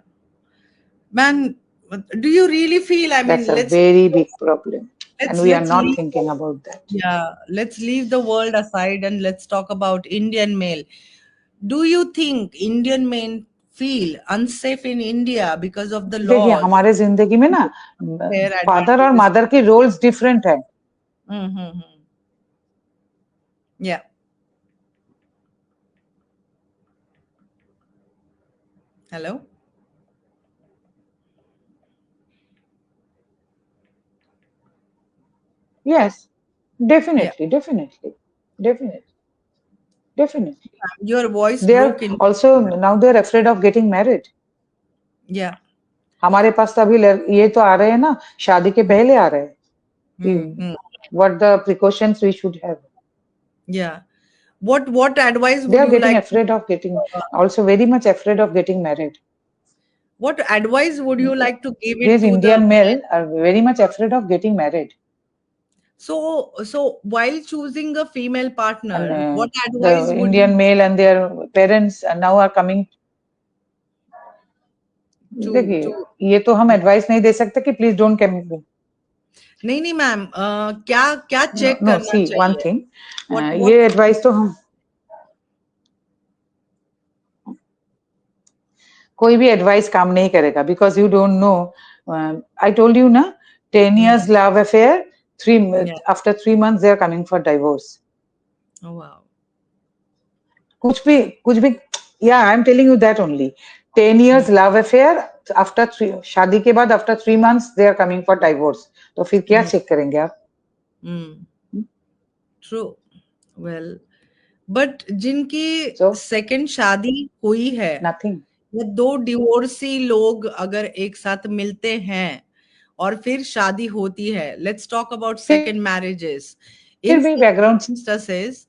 Man, do you really feel? I That's mean, a very big problem, and we are let's not leave. thinking about that. Yeah, let's leave the world aside and let's talk about Indian male. Do you think Indian men feel unsafe in India because of the देखिए laws? हमारे जिंदगी में ना Fair father और advantages. Mother की roles different है. Mm-hmm. Yeah. Hello? Yes, Yeah. definitely, definitely, definitely, definitely. Your voice They are broke in. also now they are afraid of getting married. Yeah. हमारे पास तो अभी ये तो आ रहे हैं ना, शादी के पहले आ रहे हैं कि Mm-hmm. what the precautions we should have. Yeah. What advice They would are you getting like to, afraid of getting, also very much afraid of getting married. what advice would you like to give it These to the Indian men? male are very much afraid of getting married. So while choosing a female And partner, what advice the would you Indian male and their parents are now are coming. देखिए to ये तो हम advice नहीं दे सकते कि please don't come. नहीं नहीं ma'am क्या क्या नो चेक नो करना सी वन चाहिए थिंग, what ये एडवाइस तो हम कोई भी एडवाइस काम नहीं करेगा, because you don't know. I told you ना, 10 years love affair, 3 yeah after 3 months they are coming for divorce. Oh, wow. कुछ भी yeah, I'm telling you that only. 10 years love affair, after 3 शादी के बाद after 3 months they are coming for divorce. तो फिर क्या check करेंगे आप? True. Well, but जिनकी So सेकंड शादी हुई है, nothing. या दो डिवोर्सी लोग अगर एक साथ मिलते हैं और फिर शादी होती है, let's talk about second marriages, फिर इन भी बैकग्राउंड इंस्टेंसेस.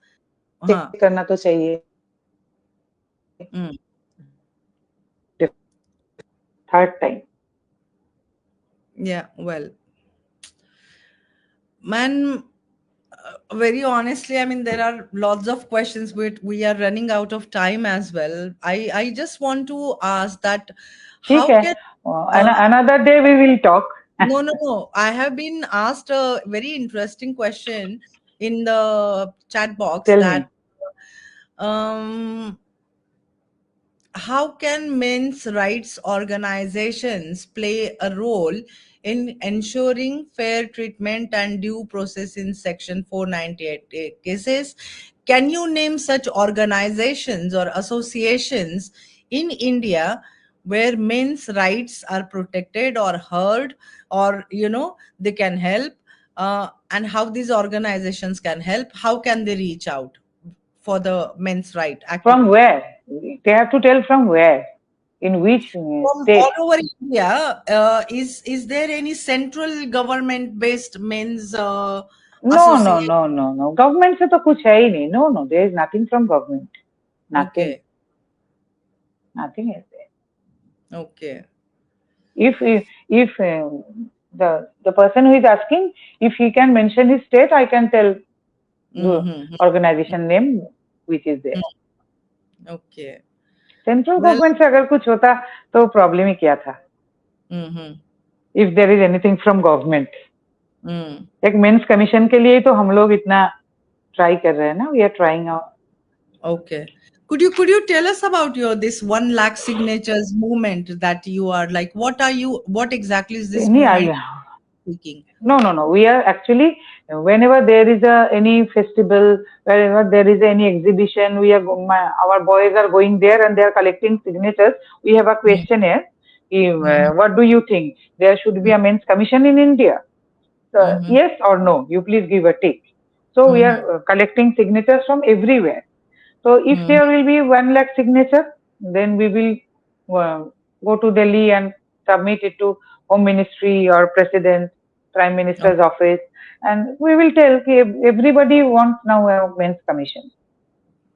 चेक हाँ. करना तो चाहिए. Third time. Yeah, well, man, very honestly, I mean, there are lots of questions, but we are running out of time as well. I just want to ask that ठीक how है. can uh, Another day we will talk. no, I have been asked a very interesting question in the chat box Tell that me. um how can men's rights organizations play a role in ensuring fair treatment and due process in Section 498 cases? Can you name such organizations or associations in India where men's rights are protected or heard, or they can help, and how these organizations can help? How can they reach out for the men's right From activity? where? They have to tell from where. In which From all state? over India, is there any central government based men's No, no, association? no, no, no. Government से तो कुछ है ही नहीं. No, no. There is nothing from government. Nothing. Okay, Nothing is there. okay. If the person who is asking, if he can mention his state, I can tell the Mm-hmm. organization name which is there. Okay. Central Well, government से अगर कुछ होता तो problem ही क्या था? mm-hmm. If there is anything from government. Mm. एक men's commission के लिए तो हम लोग इतना ट्राई कर रहे हैं ना. We are trying. Okay. Could you tell us about your this 1 lakh signatures movement that you are like? What exactly is this नहीं movement आगे. seeking? No, no, no. We are actually, whenever there is any festival, wherever there is any exhibition, our boys are going there and they are collecting signatures. We have a questionnaire. Mm-hmm. What do you think? There should be a men's commission in India. Mm-hmm. Yes or no? You please give a tick. So we Mm-hmm. are collecting signatures from everywhere. So if Mm-hmm. there will be 1 lakh signature, then we will go to Delhi and submit it to Home Ministry or President, Prime Minister's office, and we will tell everybody wants now a men's commission.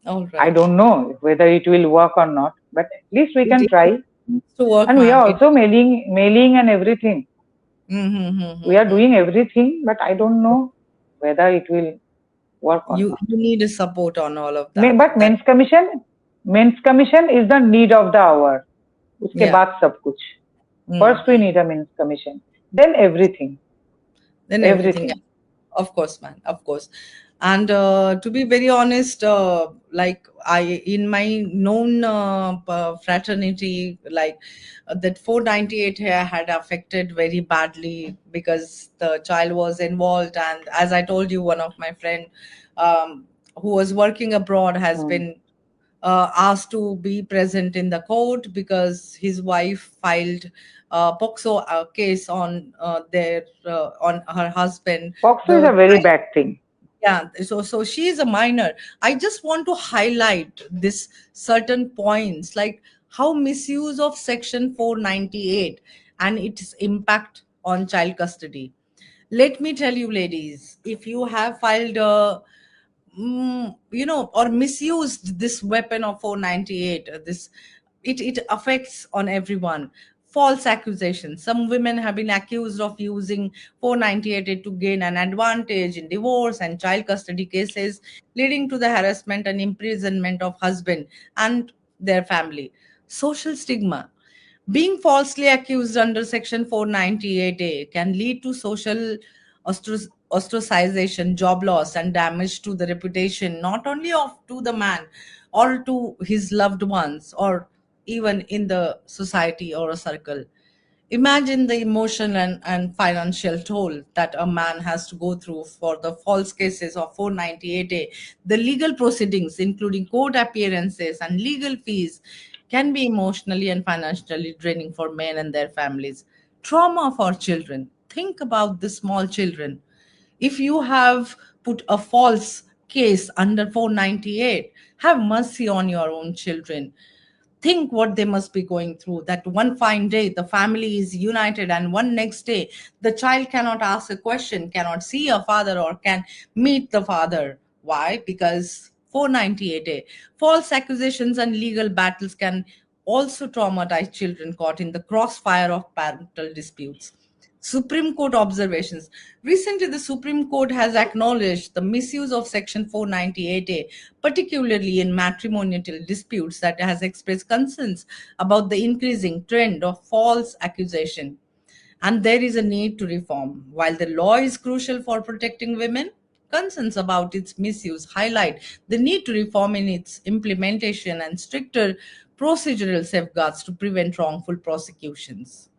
All I right. don't know whether it will work or not, but at least we can It try. needs to work, And we man. are also mailing and everything. We are Mm-hmm. doing everything, but I don't know whether it will work or You not. need a support on all of that. But That men's commission is the need of the hour. उसके yeah. बाद सब कुछ. First we Mm-hmm. need a men's commission, then everything, Then everything everything. else. Of course, man, of course. And to be very honest, like I in my known fraternity, like that 498 here had affected very badly because the child was involved, and as I told you, one of my friend who was working abroad has Hmm. been asked to be present in the court because his wife filed a POXO case on on her husband. POXO is The a very bad thing. Yeah, so she is a minor. I just want to highlight this certain points, like how misuse of Section 498 and its impact on child custody. Let me tell you, ladies, if you have filed a or misused this weapon of 498, this it affects on everyone. False accusations, some women have been accused of using 498 to gain an advantage in divorce and child custody cases, leading to the harassment and imprisonment of husband and their family. Social stigma, being falsely accused under Section 498A can lead to social ostracization, job loss, and damage to the reputation not only of to the man or to his loved ones or even in the society or a circle. Imagine the emotion and financial toll that a man has to go through for the false cases of 498A. The legal proceedings, including court appearances and legal fees, can be emotionally and financially draining for men and their families. Trauma for children. Think about the small children. If you have put a false case under 498, have mercy on your own children. Think what they must be going through, that one fine day the family is united and one next day the child cannot ask a question, cannot see a father, or can meet the father. Why? Because 498A. False accusations and legal battles can also traumatize children caught in the crossfire of parental disputes. Supreme Court observations. Recently, the Supreme Court has acknowledged the misuse of Section 498A, particularly in matrimonial disputes, that has expressed concerns about the increasing trend of false accusation. And there is a need to reform. While the law is crucial for protecting women, concerns about its misuse highlight the need to reform in its implementation and stricter procedural safeguards to prevent wrongful prosecutions.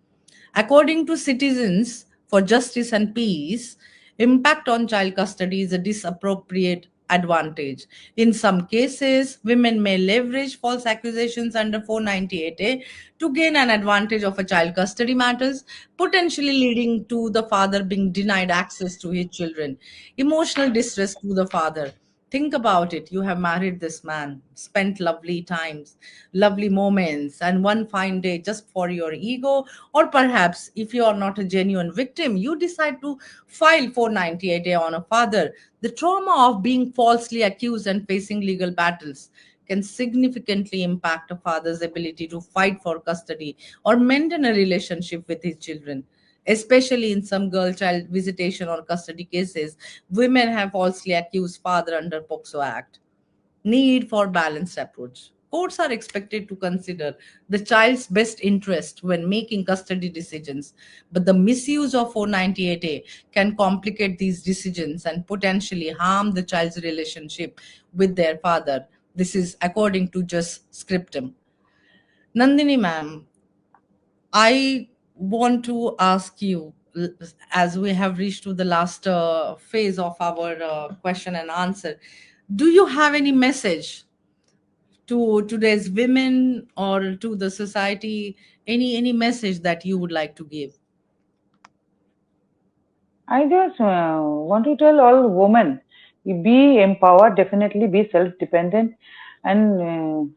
According to Citizens for Justice and Peace, impact on child custody is a disappropriate advantage. In some cases, women may leverage false accusations under 498A to gain an advantage of a child custody matters, potentially leading to the father being denied access to his children, emotional distress to the father. Think about it. You have married this man, spent lovely times, lovely moments, and one fine day, just for your ego, or perhaps if you are not a genuine victim, you decide to file 498A on a father. The trauma of being falsely accused and facing legal battles can significantly impact a father's ability to fight for custody or maintain a relationship with his children. Especially in some girl child visitation or custody cases, women have falsely accused father under POCSO Act. Need for balanced approach. Courts are expected to consider the child's best interest when making custody decisions, but the misuse of 498A can complicate these decisions and potentially harm the child's relationship with their father. This is according to Just Scriptum. Nandini ma'am, I want to ask you, as we have reached to the last phase of our question and answer, do you have any message to today's women or to the society? Any message that you would like to give? I just want to tell all women, be empowered, definitely be self-dependent, and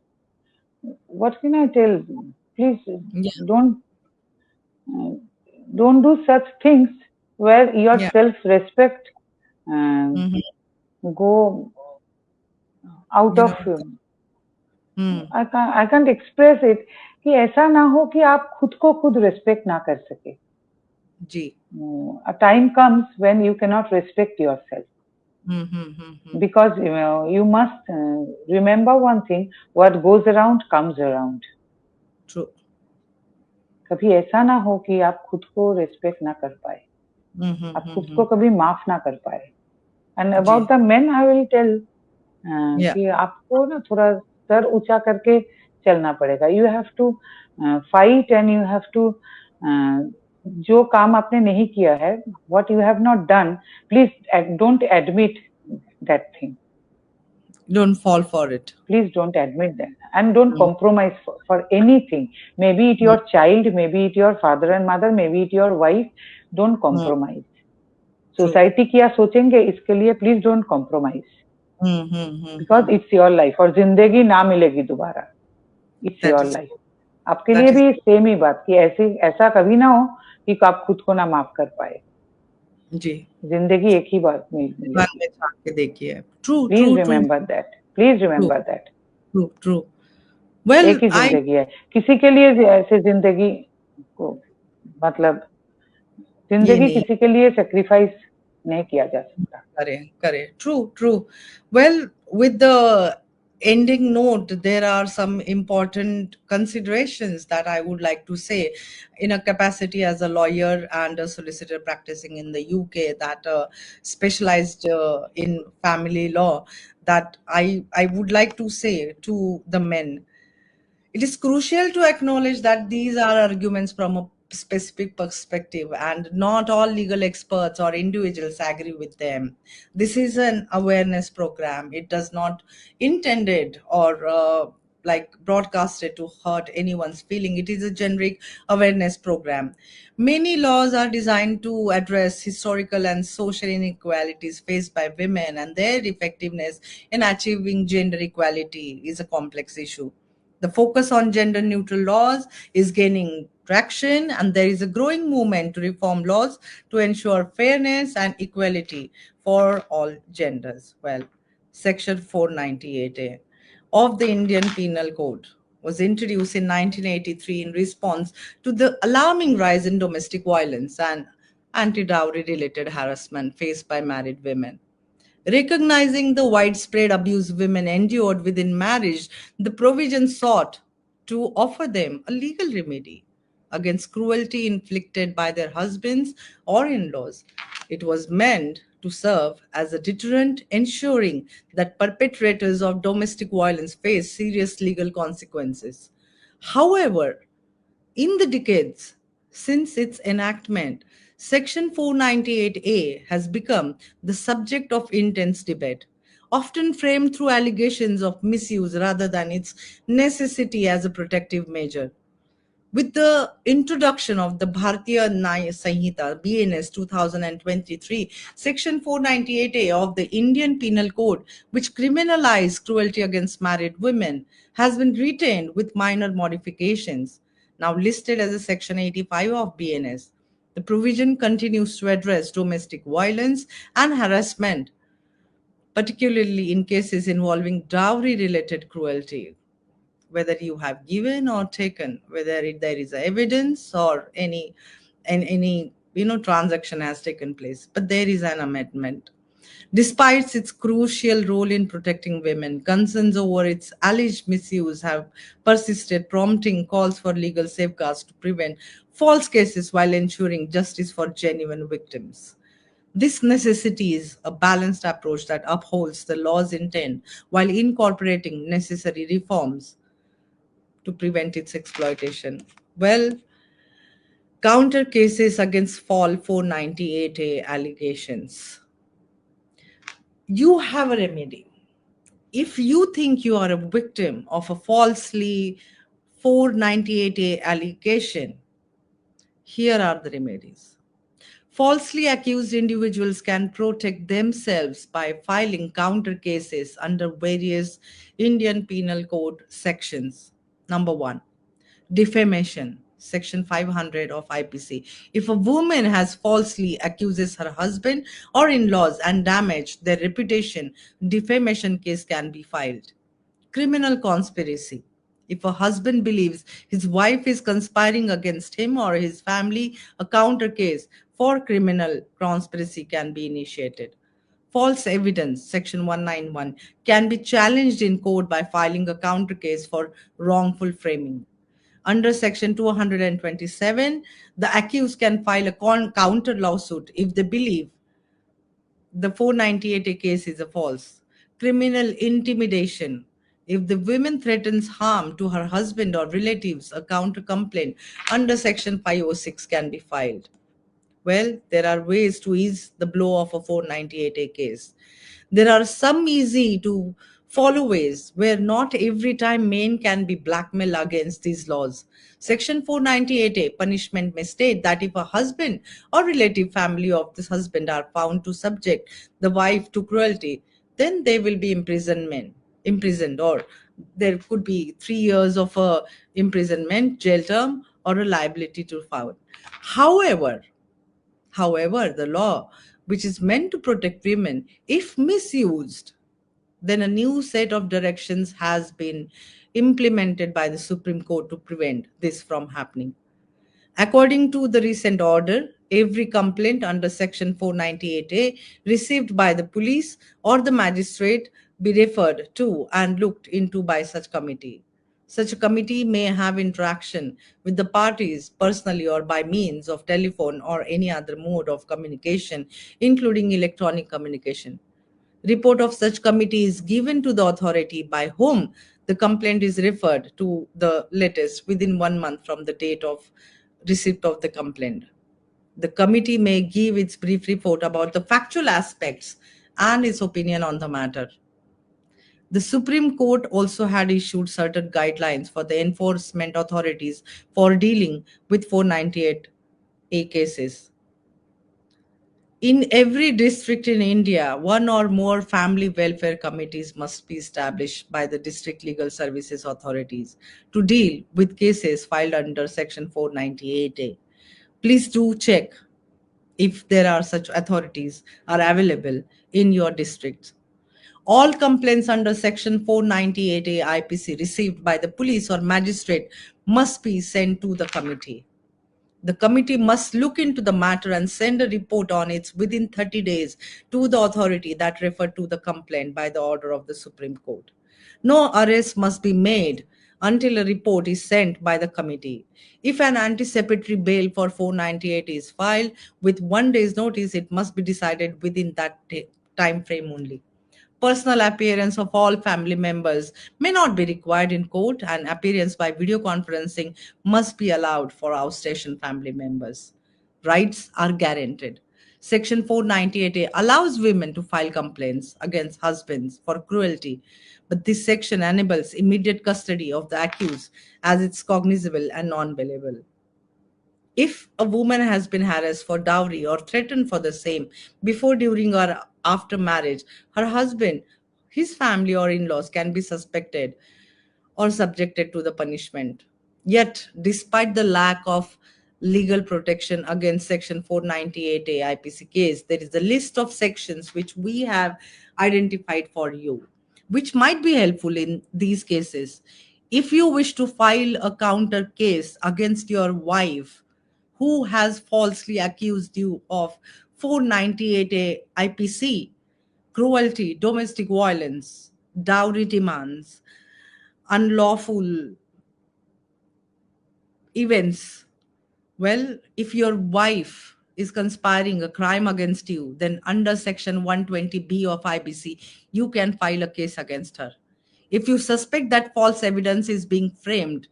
what can I tell? Please Yeah, don't uh, don't do such things where your yeah. self-respect uh, Hmm. go out You of. know. Hmm. I can't express it कि ऐसा ना हो कि आप खुद को खुद respect ना कर सके. Ji. A time comes when you cannot respect yourself. Hmm. Hmm. Hmm. Hmm. Because you must remember one thing, what goes around comes around. True. कभी ऐसा ना हो कि आप खुद को respect ना कर पाए, Hmm. Hmm. आप Hmm. खुद Hmm. को कभी माफ ना कर पाए. And about Ji. the men, I will tell Yeah. कि आपको ना थोड़ा सर ऊंचा करके चलना पड़ेगा. You have to fight and you have to जो काम आपने नहीं किया है, what you have not done, please don't admit that thing. Don't fall for it. Please don't admit that and don't Hmm. compromise for anything. Maybe it Hmm. your child, maybe it your father and mother, maybe it your wife. Don't Hmm. compromise. True. Society क्या सोचेंगे इसके लिए please don't compromise Hmm. Hmm. Hmm. Because Hmm. It's your life और जिंदगी ना मिलेगी दोबारा. It's That your is life. आपके लिए that is भी सेम ही बात कि ऐसे ऐसा कभी ना हो कि आप खुद को ना माफ कर पाए. जी. जिंदगी एक ही बार मन मिलेगी. में झाँक के देखिए. True. Please True. True. Remember that. Please True. Remember that. True. True. Well, एक ही I जिंदगी है. किसी के लिए ऐसे जिंदगी को मतलब ये जिंदगी नहीं किसी के लिए सेक्रीफाइस नहीं किया जा सकता. correct, correct. True, true. Well, with the ending note, there are some important considerations that I would like to say in a capacity as a lawyer and a solicitor practicing in the UK that specialized in family law, that I would like to say to the men. It is crucial to acknowledge that these are arguments from a specific perspective, and not all legal experts or individuals agree with them. This is an awareness program. It does not intended or like broadcasted to hurt anyone's feeling. It is a generic awareness program. Many laws are designed to address historical and social inequalities faced by women, and their effectiveness in achieving gender equality is a complex issue. The focus on gender neutral laws is gaining traction, and there is a growing movement to reform laws to ensure fairness and equality for all genders. Well, Section 498A of the Indian Penal Code was introduced in 1983 in response to the alarming rise in domestic violence and anti dowry related harassment faced by married women. Recognizing the widespread abuse women endured within marriage, the provision sought to offer them a legal remedy against cruelty inflicted by their husbands or in laws. It was meant to serve as a deterrent, ensuring that perpetrators of domestic violence face serious legal consequences. However, in the decades since its enactment, Section 498A has become the subject of intense debate, often framed through allegations of misuse rather than its necessity as a protective measure. With the introduction of the Bharatiya Nyaya Sanhita (BNS) 2023, Section 498A of the Indian Penal Code, which criminalized cruelty against married women, has been retained with minor modifications, now listed as a Section 85 of BNS. The provision continues to address domestic violence and harassment, particularly in cases involving dowry related cruelty, whether you have given or taken, whether there is evidence or any transaction has taken place, but there is an amendment. Despite its crucial role in protecting women, concerns over its alleged misuse have persisted, prompting calls for legal safeguards to prevent false cases while ensuring justice for genuine victims. This necessitates a balanced approach that upholds the law's intent while incorporating necessary reforms to prevent its exploitation. Well, counter cases against Fall 498A allegations. You have a remedy. If you think you are a victim of a falsely 498A allegation, here are the remedies. Falsely accused individuals can protect themselves by filing counter cases under various Indian Penal Code sections. Number one, defamation, section 500 of IPC. If a woman has falsely accuses her husband or in-laws and damaged their reputation, defamation case can be filed. Criminal conspiracy. If a husband believes his wife is conspiring against him or his family, a counter case for criminal conspiracy can be initiated. False evidence, section 191, can be challenged in court by filing a counter case for wrongful framing. Under Section 227, the accused can file a counter lawsuit if they believe the 498A case is a false. Criminal intimidation. If the woman threatens harm to her husband or relatives, a counter complaint under Section 506 can be filed. Well, there are ways to ease the blow of a 498A case. There are some easy to follow ways where not every time men can be blackmailed against these laws. Section 498A punishment may state that if a husband or relative family of this husband are found to subject the wife to cruelty, then they will be imprisoned, or there could be 3 years of imprisonment, jail term, or a liability to fine. However, the law, which is meant to protect women, if misused, then a new set of directions has been implemented by the Supreme Court to prevent this from happening. According to the recent order, every complaint under Section 498A received by the police or the magistrate be referred to and looked into by such committee. Such a committee may have interaction with the parties personally or by means of telephone or any other mode of communication, including electronic communication. Report of such committee is given to the authority by whom the complaint is referred to the latest within 1 month from the date of receipt of the complaint. The committee may give its brief report about the factual aspects and its opinion on the matter. The Supreme Court also had issued certain guidelines for the enforcement authorities for dealing with 498A cases. In every district in India, one or more family welfare committees must be established by the district legal services authorities to deal with cases filed under Section 498A. Please do check if there are such authorities are available in your districts. All complaints under Section 498A IPC received by the police or magistrate must be sent to the committee. The committee must look into the matter and send a report on it within 30 days to the authority that referred to the complaint by the order of the Supreme Court. No arrest must be made until a report is sent by the committee. If an anticipatory bail for 498 is filed with 1 day's notice, it must be decided within that time frame only. Personal appearance of all family members may not be required in court, and appearance by video conferencing must be allowed for outstation family members. Rights are guaranteed. Section 498A allows women to file complaints against husbands for cruelty, but this section enables immediate custody of the accused as it's cognizable and non-bailable. If a woman has been harassed for dowry or threatened for the same before, during, or after marriage, her husband, his family, or in laws can be suspected or subjected to the punishment. Yet, despite the lack of legal protection against Section 498A IPC case, there is a list of sections which we have identified for you, which might be helpful in these cases. If you wish to file a counter case against your wife who has falsely accused you of 498A IPC, cruelty, domestic violence, dowry demands, unlawful events. Well, if your wife is conspiring a crime against you, then under Section 120B of IBC, you can file a case against her. If you suspect that false evidence is being framed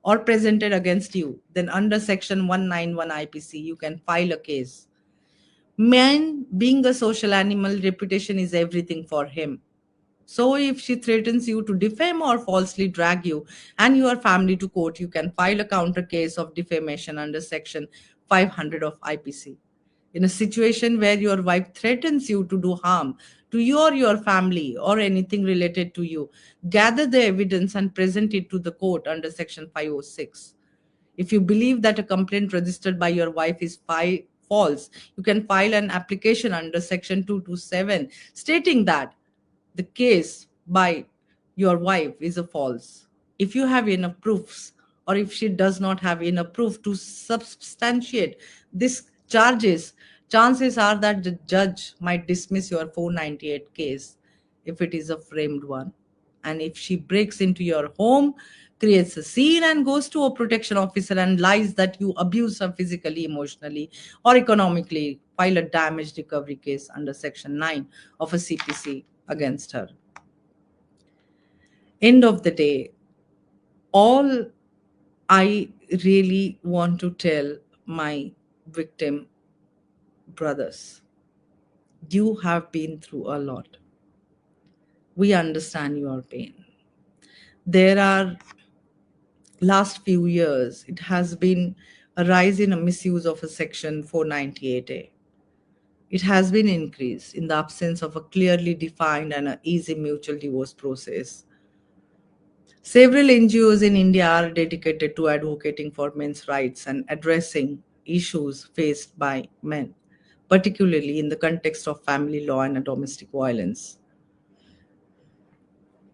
or presented against you, then under Section 191 IPC, you can file a case. Man, being a social animal, reputation is everything for him. So if she threatens you to defame or falsely drag you and your family to court, you can file a counter case of defamation under Section 500 of IPC. In a situation where your wife threatens you to do harm to you or your family or anything related to you, gather the evidence and present it to the court under Section 506. If you believe that a complaint registered by your wife is false, you can file an application under Section 227 stating that the case by your wife is a false. If you have enough proofs, or if she does not have enough proof to substantiate these charges, chances are that the judge might dismiss your 498 case if it is a framed one. And if she breaks into your home, creates a scene, and goes to a protection officer and lies that you abuse her physically, emotionally, or economically, file a damage recovery case under Section 9 of a CPC against her. End of the day, all I really want to tell my victim brothers, you have been through a lot. We understand your pain. There are last few years, it has been a rise in a misuse of a Section 498A. It has been increased in the absence of a clearly defined and an easy mutual divorce process. Several NGOs in India are dedicated to advocating for men's rights and addressing issues faced by men, particularly in the context of family law and domestic violence.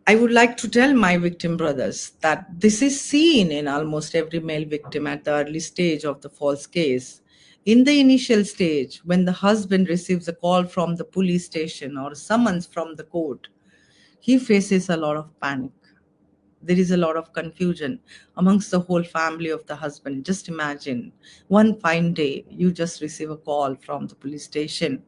I would like to tell my victim brothers that this is seen in almost every male victim at the early stage of the false case. In the initial stage, when the husband receives a call from the police station or summons from the court, he faces a lot of panic. There is a lot of confusion amongst the whole family of the husband. Just imagine one fine day, you just receive a call from the police station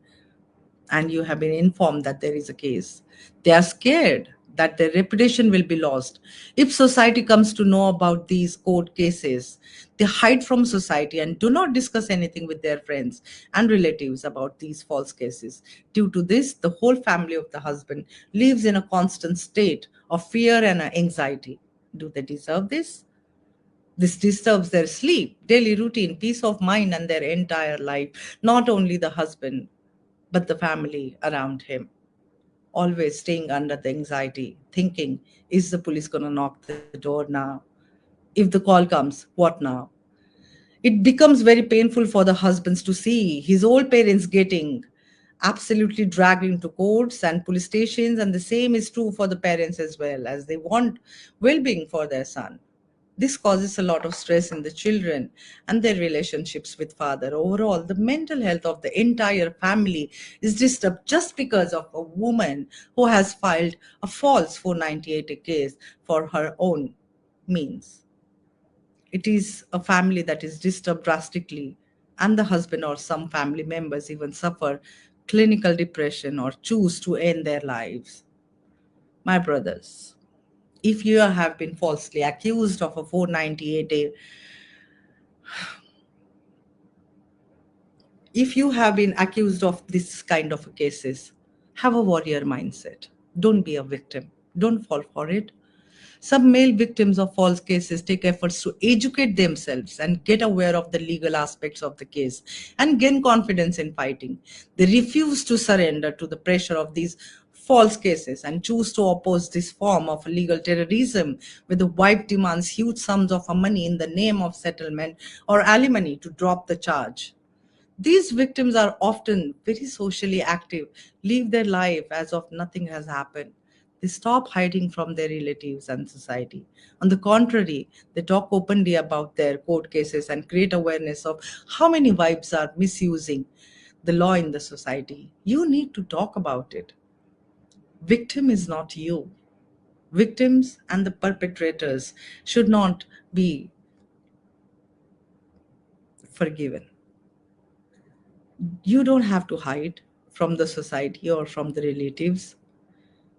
and you have been informed that there is a case. They are scared. that their reputation will be lost. If society comes to know about these court cases, they hide from society and do not discuss anything with their friends and relatives about these false cases. Due to this, the whole family of the husband lives in a constant state of fear and anxiety. Do they deserve this? This disturbs their sleep, daily routine, peace of mind, and their entire life. Not only the husband, but the family around him. Always staying under the anxiety, thinking, is the police going to knock the door now? If the call comes, what now? It becomes very painful for the husbands to see his old parents getting absolutely dragged into courts and police stations, and the same is true for the parents as well, as they want well-being for their son. This causes a lot of stress in the children and their relationships with father. Overall, the mental health of the entire family is disturbed just because of a woman who has filed a false 498 case for her own means. It is a family that is disturbed drastically, and the husband or some family members even suffer clinical depression or choose to end their lives. My brothers, if you have been falsely accused of a 498A, if you have been accused of this kind of cases, have a warrior mindset. Don't be a victim. Don't fall for it. Some male victims of false cases take efforts to educate themselves and get aware of the legal aspects of the case and gain confidence in fighting. They refuse to surrender to the pressure of these false cases and choose to oppose this form of legal terrorism where the wife demands huge sums of money in the name of settlement or alimony to drop the charge. These victims are often very socially active, live their life as if nothing has happened. They stop hiding from their relatives and society. On the contrary, they talk openly about their court cases and create awareness of how many wives are misusing the law in the society. You need to talk about it. Victim is not you. Victims and the perpetrators should not be forgiven. You don't have to hide from the society or from the relatives.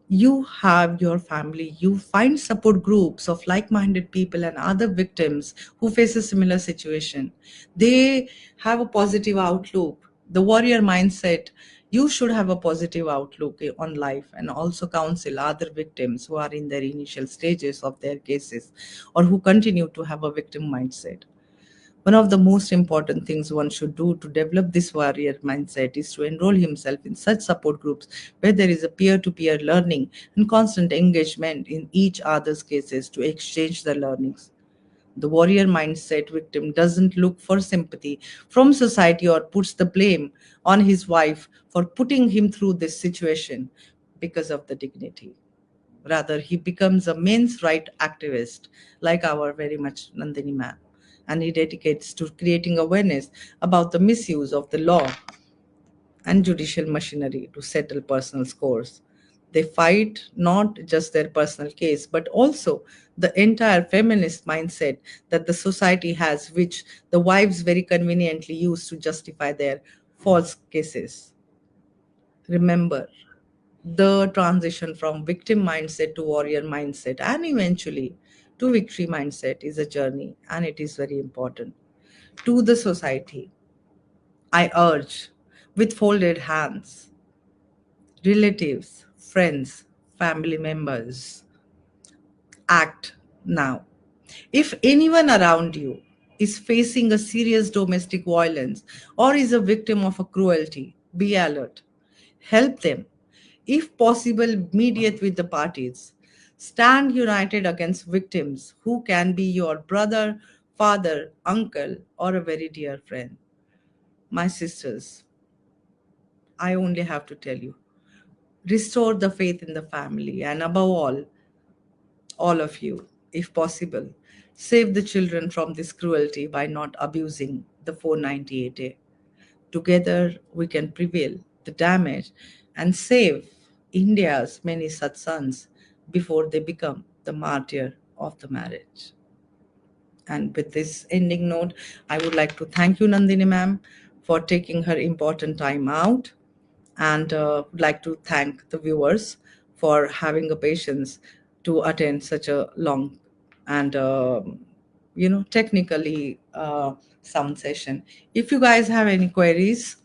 You have your family. You find support groups of like-minded people and other victims who face a similar situation. They have a positive outlook, the warrior mindset. You should have a positive outlook on life and also counsel other victims who are in their initial stages of their cases or who continue to have a victim mindset. One of the most important things one should do to develop this warrior mindset is to enroll himself in such support groups where there is a peer to peer learning and constant engagement in each other's cases to exchange the learnings. The warrior mindset victim doesn't look for sympathy from society or puts the blame on his wife for putting him through this situation because of the dignity. Rather, he becomes a men's right activist, like our very much Nandini ma'am, and he dedicates to creating awareness about the misuse of the law and judicial machinery to settle personal scores. They fight not just their personal case, but also the entire feminist mindset that the society has, which the wives very conveniently use to justify their false cases. Remember, the transition from victim mindset to warrior mindset and eventually to victory mindset is a journey, and it is very important. To the society, I urge, with folded hands, relatives, friends, family members, act now. If anyone around you is facing a serious domestic violence or is a victim of a cruelty, be alert. Help them. If possible, mediate with the parties. Stand united against victims who can be your brother, father, uncle, or a very dear friend. My sisters, I only have to tell you, restore the faith in the family, and above all of you, if possible, save the children from this cruelty by not abusing the 498A. Together, we can prevail the damage and save India's many such sons before they become the martyr of the marriage. And with this ending note, I would like to thank you, Nandini ma'am, for taking her important time out, and would like to thank the viewers for having the patience to attend such a long and technically sound session. If you guys have any queries,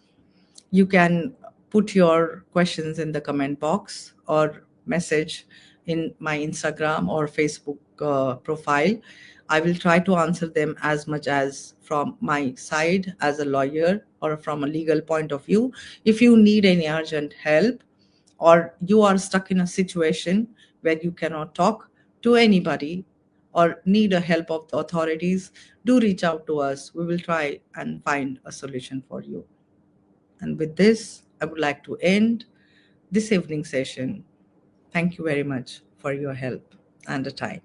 you can put your questions in the comment box or message in my Instagram or Facebook profile. I will try to answer them as much as from my side as a lawyer or from a legal point of view. If you need any urgent help, or you are stuck in a situation where you cannot talk to anybody or need a help of the authorities, do reach out to us. We will try and find a solution for you. And with this, I would like to end this evening session. Thank you very much for your help and the time.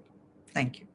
Thank you.